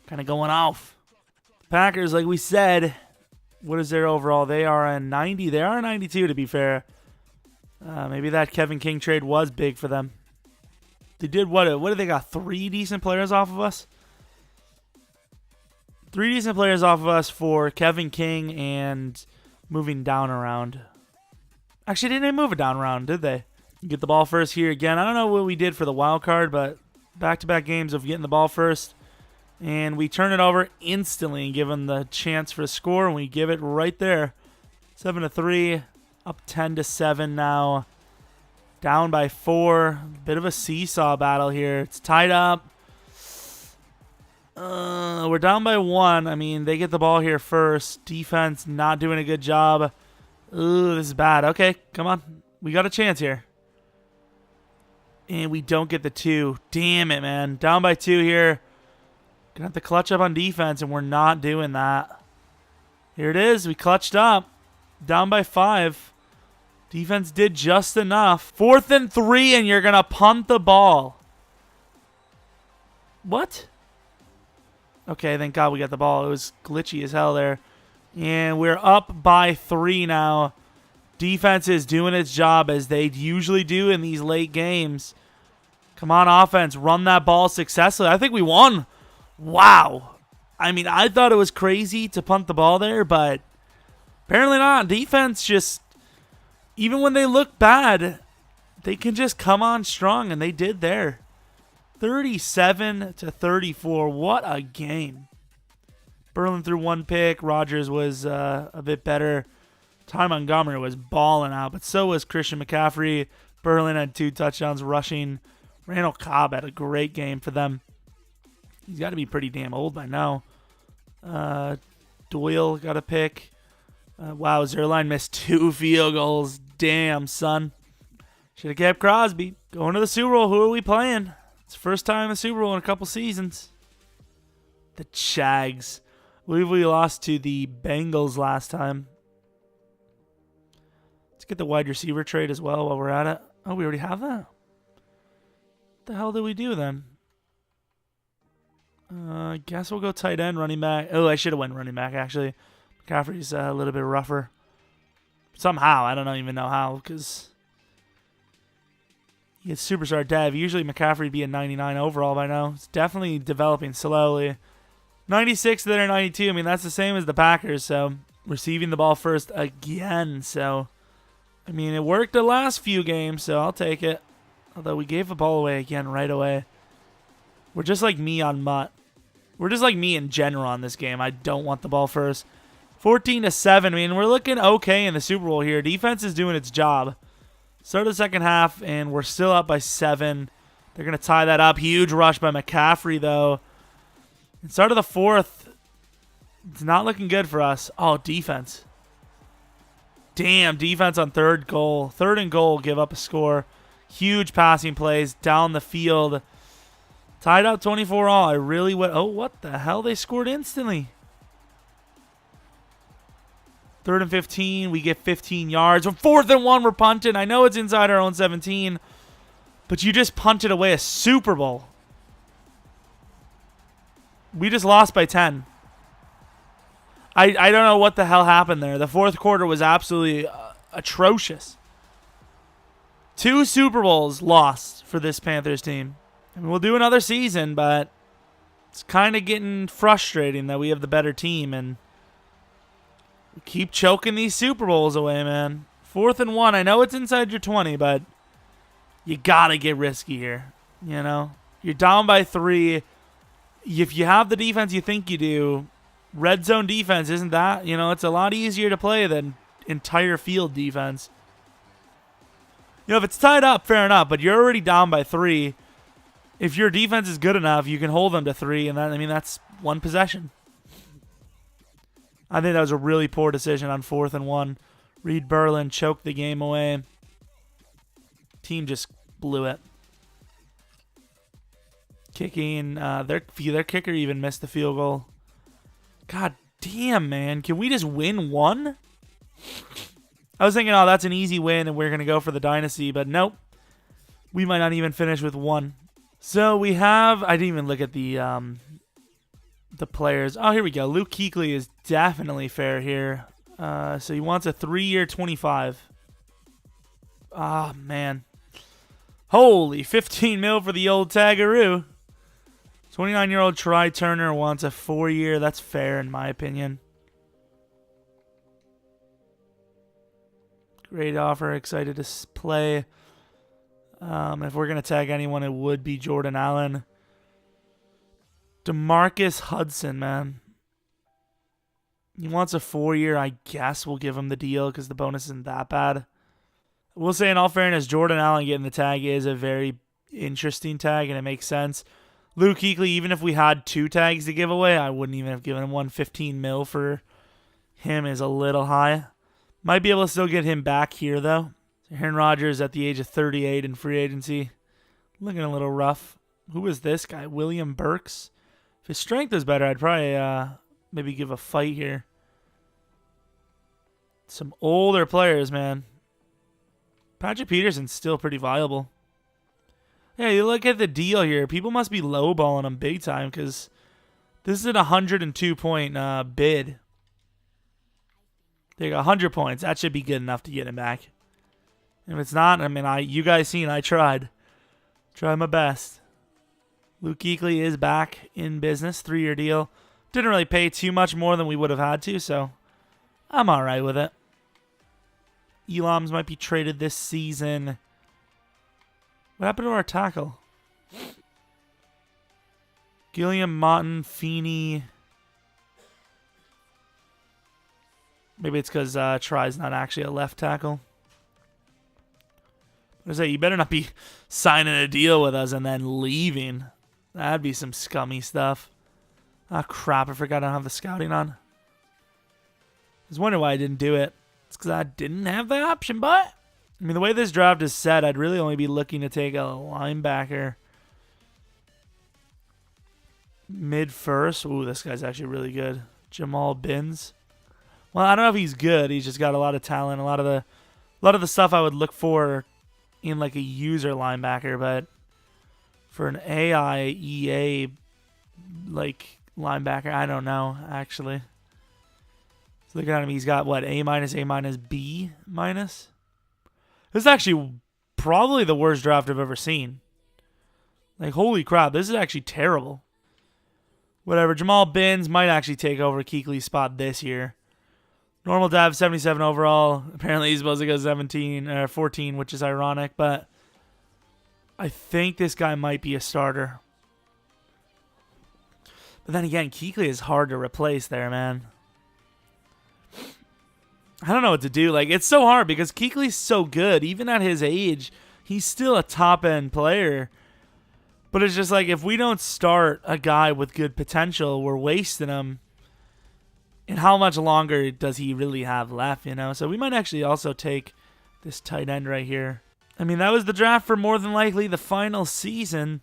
kind of going off. Packers, like we said, what is their overall? They are a 90. They are a 92, to be fair. Maybe that Kevin King trade was big for them. They did what? What did they got? 3 decent players off of us? 3 decent players off of us for Kevin King and moving down around. Actually, they didn't move it down around, did they? Get the ball first here again. I don't know what we did for the wild card, but back-to-back games of getting the ball first. And we turn it over instantly and give them the chance for a score, and we give it right there. 7-3, up 10-7 now. Down by 4. Bit of a seesaw battle here. It's tied up. We're down by 1. I mean, they get the ball here first. Defense not doing a good job. Ooh, this is bad. Okay, come on. We got a chance here. And we don't get the 2. Damn it, man. Down by 2 here. Gonna have to clutch up on defense, and we're not doing that. Here it is. We clutched up. Down by 5. Defense did just enough. 4th and 3, and you're gonna punt the ball. What? Okay, thank God we got the ball. It was glitchy as hell there. And we're up by 3 now. Defense is doing its job as they usually do in these late games. Come on, offense. Run that ball successfully. I think we won. Wow. I mean, I thought it was crazy to punt the ball there, but apparently not. Defense just, even when they look bad, they can just come on strong, and they did there. 37-34. What a game. Berlin threw 1 pick. Rodgers was a bit better. Ty Montgomery was balling out, but so was Christian McCaffrey. Berlin had 2 touchdowns rushing. Randall Cobb had a great game for them. He's got to be pretty damn old by now. Doyle got a pick. Wow, Zerline missed 2 field goals. Damn, son. Should have kept Crosby. Going to the Super Bowl. Who are we playing? It's first time in the Super Bowl in a couple seasons. The Jags. I believe we lost to the Bengals last time. Let's get the wide receiver trade as well while we're at it. Oh, we already have that? What the hell did we do then? I guess we'll go tight end, running back. Oh, I should have went running back, actually. McCaffrey's a little bit rougher. Somehow. I don't even know how, because he gets superstar dev. Usually McCaffrey would be a 99 overall by now. It's definitely developing slowly. 96 to their 92. I mean, that's the same as the Packers, so receiving the ball first again. So, I mean, it worked the last few games, so I'll take it. Although we gave the ball away again right away. We're just like me on Mutt. We're just like me in general on this game. I don't want the ball first. 14 to 7. I mean, we're looking okay in the Super Bowl here. Defense is doing its job. Start of the second half, and we're still up by 7. They're going to tie that up. Huge rush by McCaffrey, though. And start of the fourth, it's not looking good for us. Oh, defense. Damn, defense on third goal. Third and goal, give up a score. Huge passing plays down the field. Tied up 24 all. I really would. Oh, what the hell? They scored instantly. Third and 15. We get 15 yards. Fourth and 1, we're punting. I know it's inside our own 17, but you just punted away a Super Bowl. We just lost by 10. I don't know what the hell happened there. The fourth quarter was absolutely atrocious. 2 Super Bowls lost for this Panthers team. I mean, we'll do another season, but it's kind of getting frustrating that we have the better team and we keep choking these Super Bowls away, man. 4th and 1. I know it's inside your 20, but you got to get risky here. You know, you're down by 3. If you have the defense you think you do, red zone defense isn't that, you know, it's a lot easier to play than entire field defense. You know, if it's tied up, fair enough, but you're already down by 3. If your defense is good enough, you can hold them to 3, and that, I mean, that's 1 possession. I think that was a really poor decision on 4th and 1. Reed Berlin choked the game away. Team just blew it. Kicking, their kicker even missed the field goal. God damn, man. Can we just win 1? I was thinking, oh, that's an easy win and we're going to go for the dynasty, but nope. We might not even finish with 1. So we have, I didn't even look at the players. Oh, here we go. Luke Kuechly is definitely fair here. So he wants a 3-year 25. Ah, man. Holy, 15 mil for the old Tagaroo. 29-year-old Try Turner wants a 4-year. That's fair in my opinion. Great offer. Excited to play. If we're going to tag anyone, it would be Jordan Allen. DeMarcus Hudson, man. He wants a 4-year. I guess we'll give him the deal because the bonus isn't that bad. We'll say in all fairness, Jordan Allen getting the tag is a very interesting tag, and it makes sense. Luke Kuechly, even if we had 2 tags to give away, I wouldn't even have given him 115 mil for him is a little high. Might be able to still get him back here, though. Aaron Rodgers at the age of 38 in free agency. Looking a little rough. Who is this guy? William Burks. If his strength is better, I'd probably maybe give a fight here. Some older players, man. Patrick Peterson's still pretty viable. Yeah, you look at the deal here. People must be lowballing him big time because this is an 102-point bid. They got 100 points. That should be good enough to get him back. If it's not, I mean, you guys seen, I tried. Tried my best. Luke Kuechly is back in business. 3-year deal. Didn't really pay too much more than we would have had to, so I'm all right with it. Elams might be traded this season. What happened to our tackle? Gilliam, Motton, Feeney. Maybe it's because Try's not actually a left tackle. I say, you better not be signing a deal with us and then leaving. That'd be some scummy stuff. Ah, crap. I forgot I don't have the scouting on. I was wondering why I didn't do it. It's because I didn't have the option, but I mean, the way this draft is set, I'd really only be looking to take a linebacker mid-first. Ooh, this guy's actually really good. Jamal Binns. Well, I don't know if he's good. He's just got a lot of talent. A lot of the stuff I would look for in like a user linebacker, but for an AI EA like linebacker, I don't know actually. So looking at him, he's got what, A minus, A minus, B minus. This is actually probably the worst draft I've ever seen. Like, holy crap, this is actually terrible. Whatever. Jamal Binns might actually take over Kuechly's spot this year. Normal dev, 77 overall. Apparently he's supposed to go 14, which is ironic, but I think this guy might be a starter. But then again, Kuechly is hard to replace there, man. I don't know what to do. Like, it's so hard because Kuechly's so good. Even at his age, he's still a top-end player. But it's just like, if we don't start a guy with good potential, we're wasting him. And how much longer does he really have left, you know? So we might actually also take this tight end right here. I mean, that was the draft for more than likely the final season.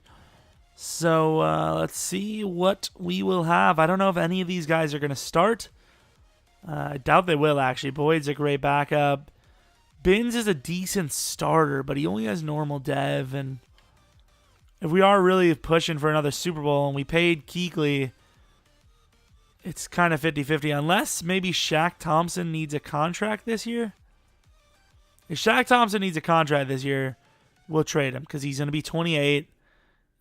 So let's see what we will have. I don't know if any of these guys are going to start. I doubt they will, actually. Boyd's a great backup. Binns is a decent starter, but he only has normal dev. And if we are really pushing for another Super Bowl and we paid Kuechly, it's kind of 50-50. Unless maybe Shaq Thompson needs a contract this year. If Shaq Thompson needs a contract this year, we'll trade him because he's going to be 28.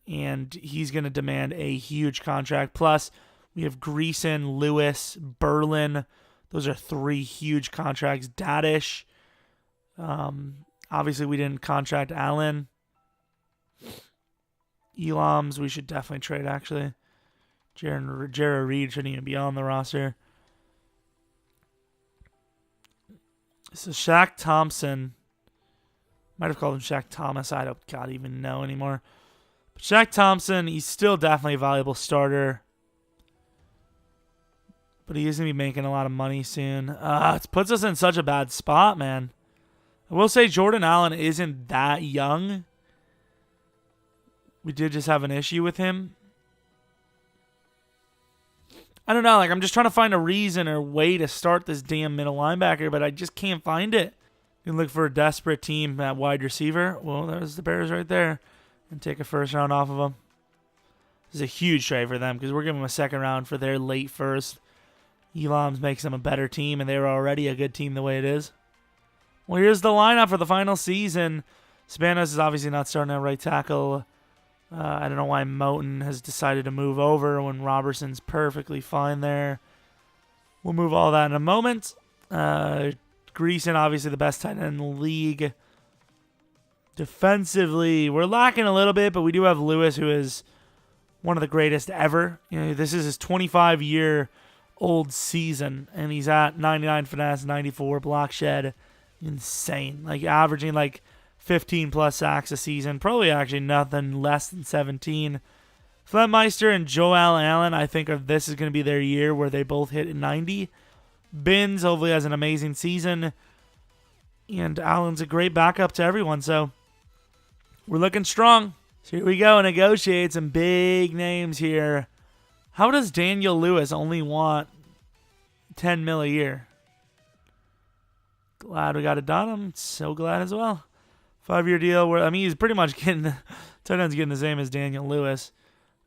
And he's going to demand a huge contract. Plus, we have Greason, Lewis, Berlin. Those are 3 huge contracts. Dadish. Obviously, we didn't contract Allen. Elams, we should definitely trade, actually. Jarrah Reed shouldn't even be on the roster. So, Shaq Thompson. Might have called him Shaq Thomas. I don't God even know anymore. Shaq Thompson, he's still definitely a valuable starter. But he is going to be making a lot of money soon. It puts us in such a bad spot, man. I will say Jordan Allen isn't that young. We did just have an issue with him. I don't know. Like, I'm just trying to find a reason or way to start this damn middle linebacker, but I just can't find it. You can look for a desperate team at wide receiver. Well, there's the Bears right there. And take a first round off of them. This is a huge trade for them because we're giving them a second round for their late first. Elams makes them a better team, and they were already a good team the way it is. Well, here's the lineup for the final season. Spanos is obviously not starting at right tackle. I don't know why Moten has decided to move over when Robertson's perfectly fine there. We'll move all that in a moment. Greason, obviously the best tight end in the league. Defensively, we're lacking a little bit, but we do have Lewis, who is one of the greatest ever. You know, this is his 25-year-old season, and he's at 99 finesse, 94 block shed. Insane. Like, averaging like 15-plus sacks a season. Probably actually nothing less than 17. Flemmeister and Joel Allen, I think this is going to be their year where they both hit 90. Binns hopefully has an amazing season. And Allen's a great backup to everyone, so we're looking strong. So here we go, negotiate some big names here. How does Daniel Lewis only want $10 million a year? Glad we got it done. I'm so glad as well. 5-year deal. Where he's pretty much getting tight end's getting the same as Daniel Lewis.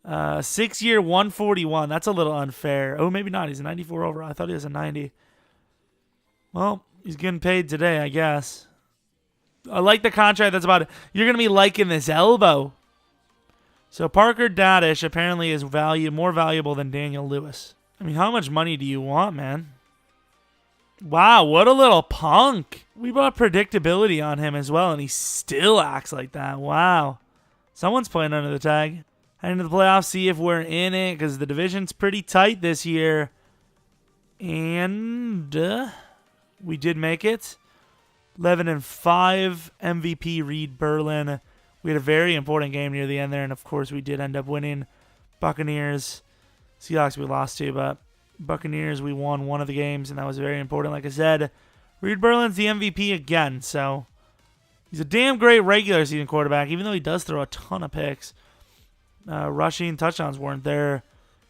6-year, 141. That's a little unfair. Oh, maybe not. He's a 94 overall. I thought he was a 90. Well, he's getting paid today, I guess. I like the contract. That's about it. You're going to be liking this elbow. So Parker Dadish apparently is more valuable than Daniel Lewis. I mean, how much money do you want, man? Wow, what a little punk. We brought predictability on him as well, and he still acts like that. Wow. Someone's playing under the tag. Heading to the playoffs, see if we're in it, because the division's pretty tight this year. And we did make it. 11-5 MVP Reed Berlin. We had a very important game near the end there, and of course we did end up winning. Buccaneers, Seahawks we lost to, but Buccaneers we won one of the games, and that was very important. Like I said, Reed Berlin's the MVP again, so he's a damn great regular season quarterback, even though he does throw a ton of picks. Rushing touchdowns weren't there.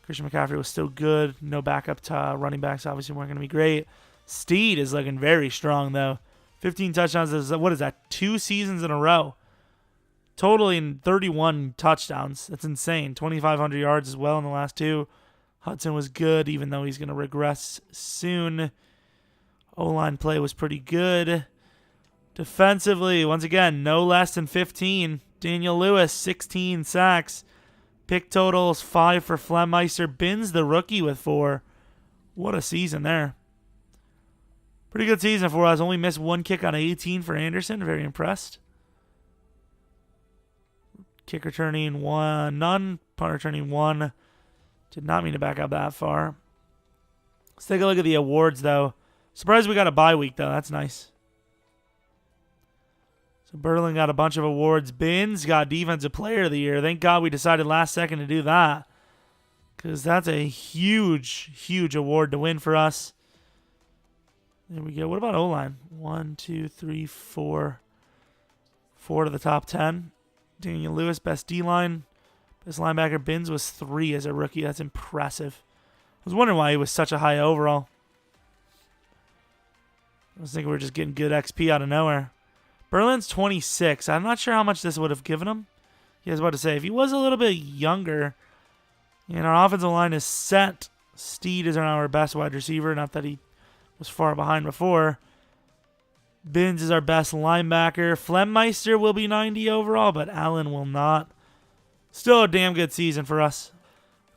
Christian McCaffrey was still good. No backup to running backs obviously weren't going to be great. Steed is looking very strong, though. 15 touchdowns. What is that? 2 seasons in a row. Totaling 31 touchdowns. That's insane. 2,500 yards as well in the last 2. Hudson was good, even though he's going to regress soon. O-line play was pretty good. Defensively, once again, no less than 15. Daniel Lewis, 16 sacks. Pick totals, 5 for Flemmeister. Binns, the rookie, with 4. What a season there. Pretty good season for us. Only missed 1 kick on 18 for Anderson. Very impressed. Kick returning 1. None. Punt returning 1. Did not mean to back up that far. Let's take a look at the awards, though. Surprised we got a bye week, though. That's nice. So Berlin got a bunch of awards. Binns got Defensive Player of the Year. Thank God we decided last second to do that, because that's a huge, huge award to win for us. There we go. What about O-line? 1, 2, 3, 4. 4 to the top 10. Daniel Lewis, best D-line. Best linebacker. Binns was 3 as a rookie. That's impressive. I was wondering why he was such a high overall. I was thinking we were just getting good XP out of nowhere. Berlin's 26. I'm not sure how much this would have given him. He was about to say, if he was a little bit younger, and our offensive line is set. Steed is our best wide receiver. Not that he was far behind before. Binns is our best linebacker. Flemmeister will be 90 overall, but Allen will not. Still a damn good season for us.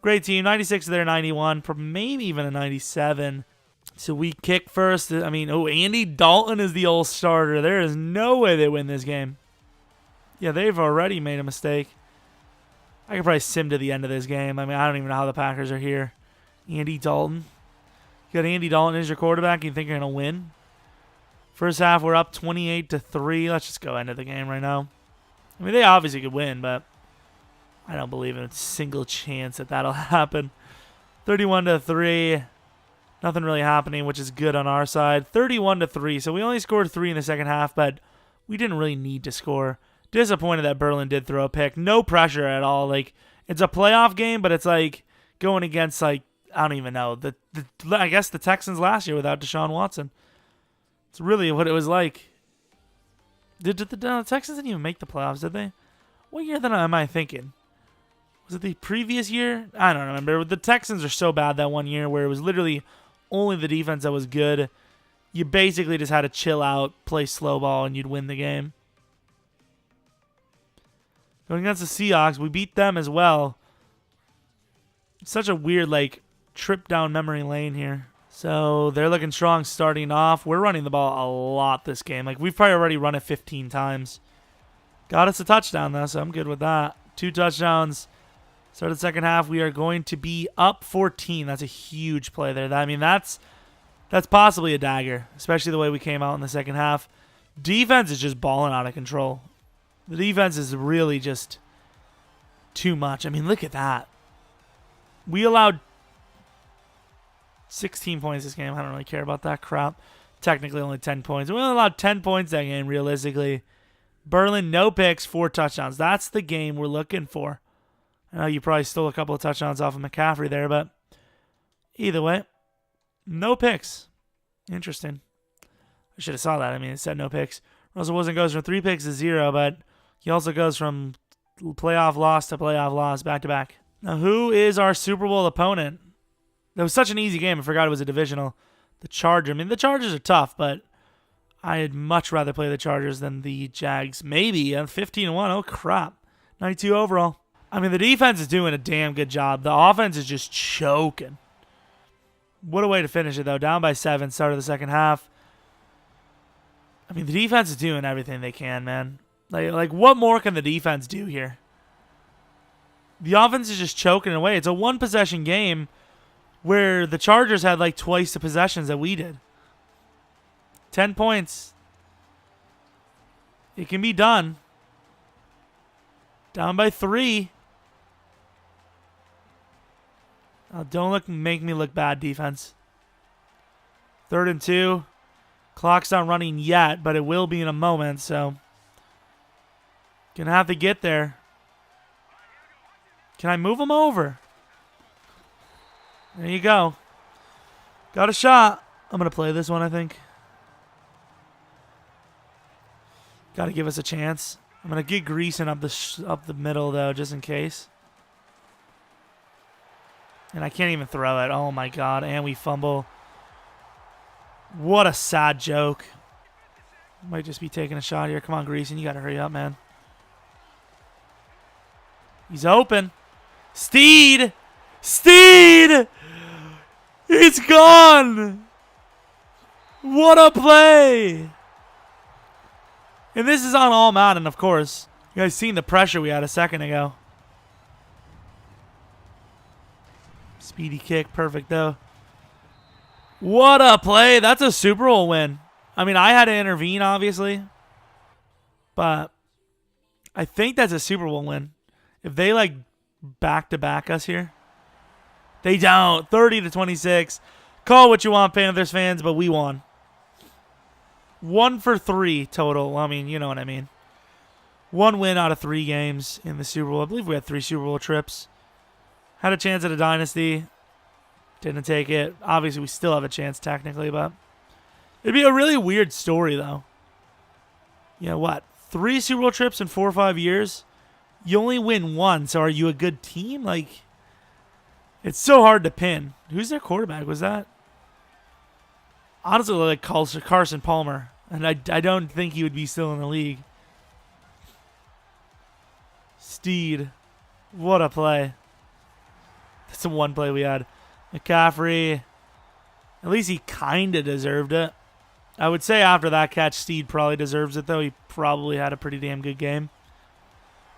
Great team. 96 to their 91. Maybe even a 97. So we kick first. I mean, Andy Dalton is the old starter. There is no way they win this game. Yeah, they've already made a mistake. I could probably sim to the end of this game. I mean, I don't even know how the Packers are here. Andy Dalton. You got Andy Dalton as your quarterback. You think you're going to win? First half, we're up 28 to 3. Let's just go into the game right now. I mean, they obviously could win, but I don't believe in a single chance that that'll happen. 31 to 3. Nothing really happening, which is good on our side. 31 to 3. So we only scored 3 in the second half, but we didn't really need to score. Disappointed that Berlin did throw a pick. No pressure at all. Like, it's a playoff game, but it's like going against, like, I don't even know. I guess the Texans last year without Deshaun Watson. It's really what it was like. Did the Texans didn't even make the playoffs, did they? What year then am I thinking? Was it the previous year? I don't remember. The Texans are so bad that one year where it was literally only the defense that was good. You basically just had to chill out, play slow ball, and you'd win the game. Going against the Seahawks, we beat them as well. It's such a weird, like, trip down memory lane here. So they're looking strong starting off. We're running the ball a lot this game. Like, we've probably already run it 15 times. Got us a touchdown, though, so I'm good with that. 2 touchdowns. Start of the second half, we are going to be up 14. That's a huge play there. I mean, that's possibly a dagger, especially the way we came out in the second half. Defense is just balling out of control. The defense is really just too much. I mean, look at that. We allowed 16 points this game. I don't really care about that crap. Technically only 10 points. We only allowed 10 points that game, realistically. Berlin, no picks, 4 touchdowns. That's the game we're looking for. I know you probably stole a couple of touchdowns off of McCaffrey there, but either way, no picks. Interesting. I should have saw that. I mean, it said no picks. Russell Wilson goes from 3 picks to 0, but he also goes from playoff loss to playoff loss back to back. Now, who is our Super Bowl opponent? That was such an easy game. I forgot it was a divisional. The Chargers. I mean, the Chargers are tough, but I'd much rather play the Chargers than the Jags. Maybe 15-1. Oh, crap. 92 overall. I mean, the defense is doing a damn good job. The offense is just choking. What a way to finish it, though. Down by 7, start of the second half. I mean, the defense is doing everything they can, man. Like what more can the defense do here? The offense is just choking away. It's a 1-possession game where the Chargers had like twice the possessions that we did. 10 points. It can be done. Down by 3. Don't make me look bad, defense. 3rd and 2. Clock's not running yet, but it will be in a moment, so gonna have to get there. Can I move him over? There you go. Got a shot. I'm gonna play this one, I think. Got to give us a chance. I'm gonna get Greason up the middle though, just in case. And I can't even throw it. Oh my god! And we fumble. What a sad joke. Might just be taking a shot here. Come on, Greason. You got to hurry up, man. He's open. Steed! Steed! It's gone! What a play! And this is on all Madden, of course. You guys seen the pressure we had a second ago. Speedy kick, perfect though. What a play. That's a Super Bowl win. I mean, I had to intervene, obviously. But I think that's a Super Bowl win. If they, like, back-to-back us here. They don't. 30-26. Call what you want, Panthers fans, but we won. 1 for 3 total. I mean, you know what I mean. 1 win out of 3 games in the Super Bowl. I believe we had 3 Super Bowl trips. Had a chance at a dynasty. Didn't take it. Obviously, we still have a chance technically, but it'd be a really weird story, though. You know what? 3 Super Bowl trips in 4 or 5 years. You only win 1, so are you a good team? Like, it's so hard to pin. Who's their quarterback? Was that? Honestly, like Carson Palmer, and I don't think he would be still in the league. Steed, what a play! That's the one play we had. McCaffrey, at least he kind of deserved it. I would say after that catch, Steed probably deserves it, though. He probably had a pretty damn good game.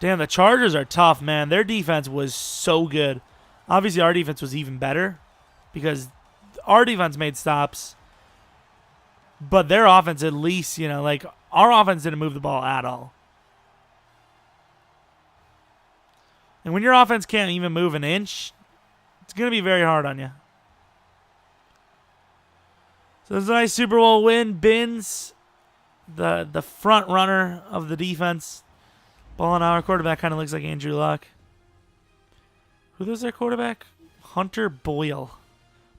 Damn, the Chargers are tough, man. Their defense was so good. Obviously, our defense was even better because our defense made stops. But their offense, at least, you know, like, our offense didn't move the ball at all. And when your offense can't even move an inch, it's going to be very hard on you. So it's a nice Super Bowl win. Binns, the front runner of the defense. Ball on our quarterback kind of looks like Andrew Luck. Who was their quarterback? Hunter Boyle.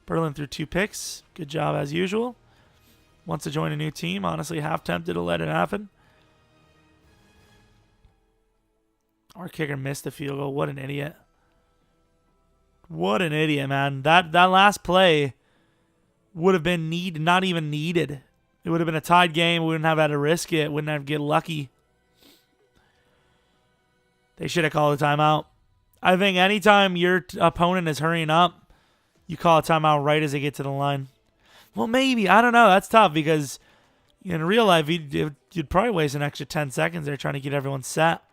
Berlin threw 2 picks. Good job as usual. Wants to join a new team. Honestly, half tempted to let it happen. Our kicker missed the field goal. What an idiot. What an idiot, man. That last play would have been not even needed. It would have been a tied game. We wouldn't have had to risk it. Wouldn't have to get lucky. They should have called a timeout. I think anytime your opponent is hurrying up, you call a timeout right as they get to the line. Well, maybe. I don't know. That's tough because in real life, you'd probably waste an extra 10 seconds there trying to get everyone set.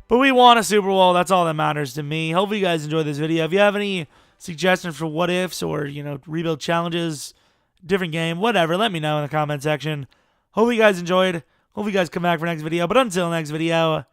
But we won a Super Bowl. That's all that matters to me. Hopefully you guys enjoyed this video. If you have any suggestions for what ifs or, you know, rebuild challenges, different game, whatever, let me know in the comment section. Hopefully you guys enjoyed. Hopefully you guys come back for next video. But until next video,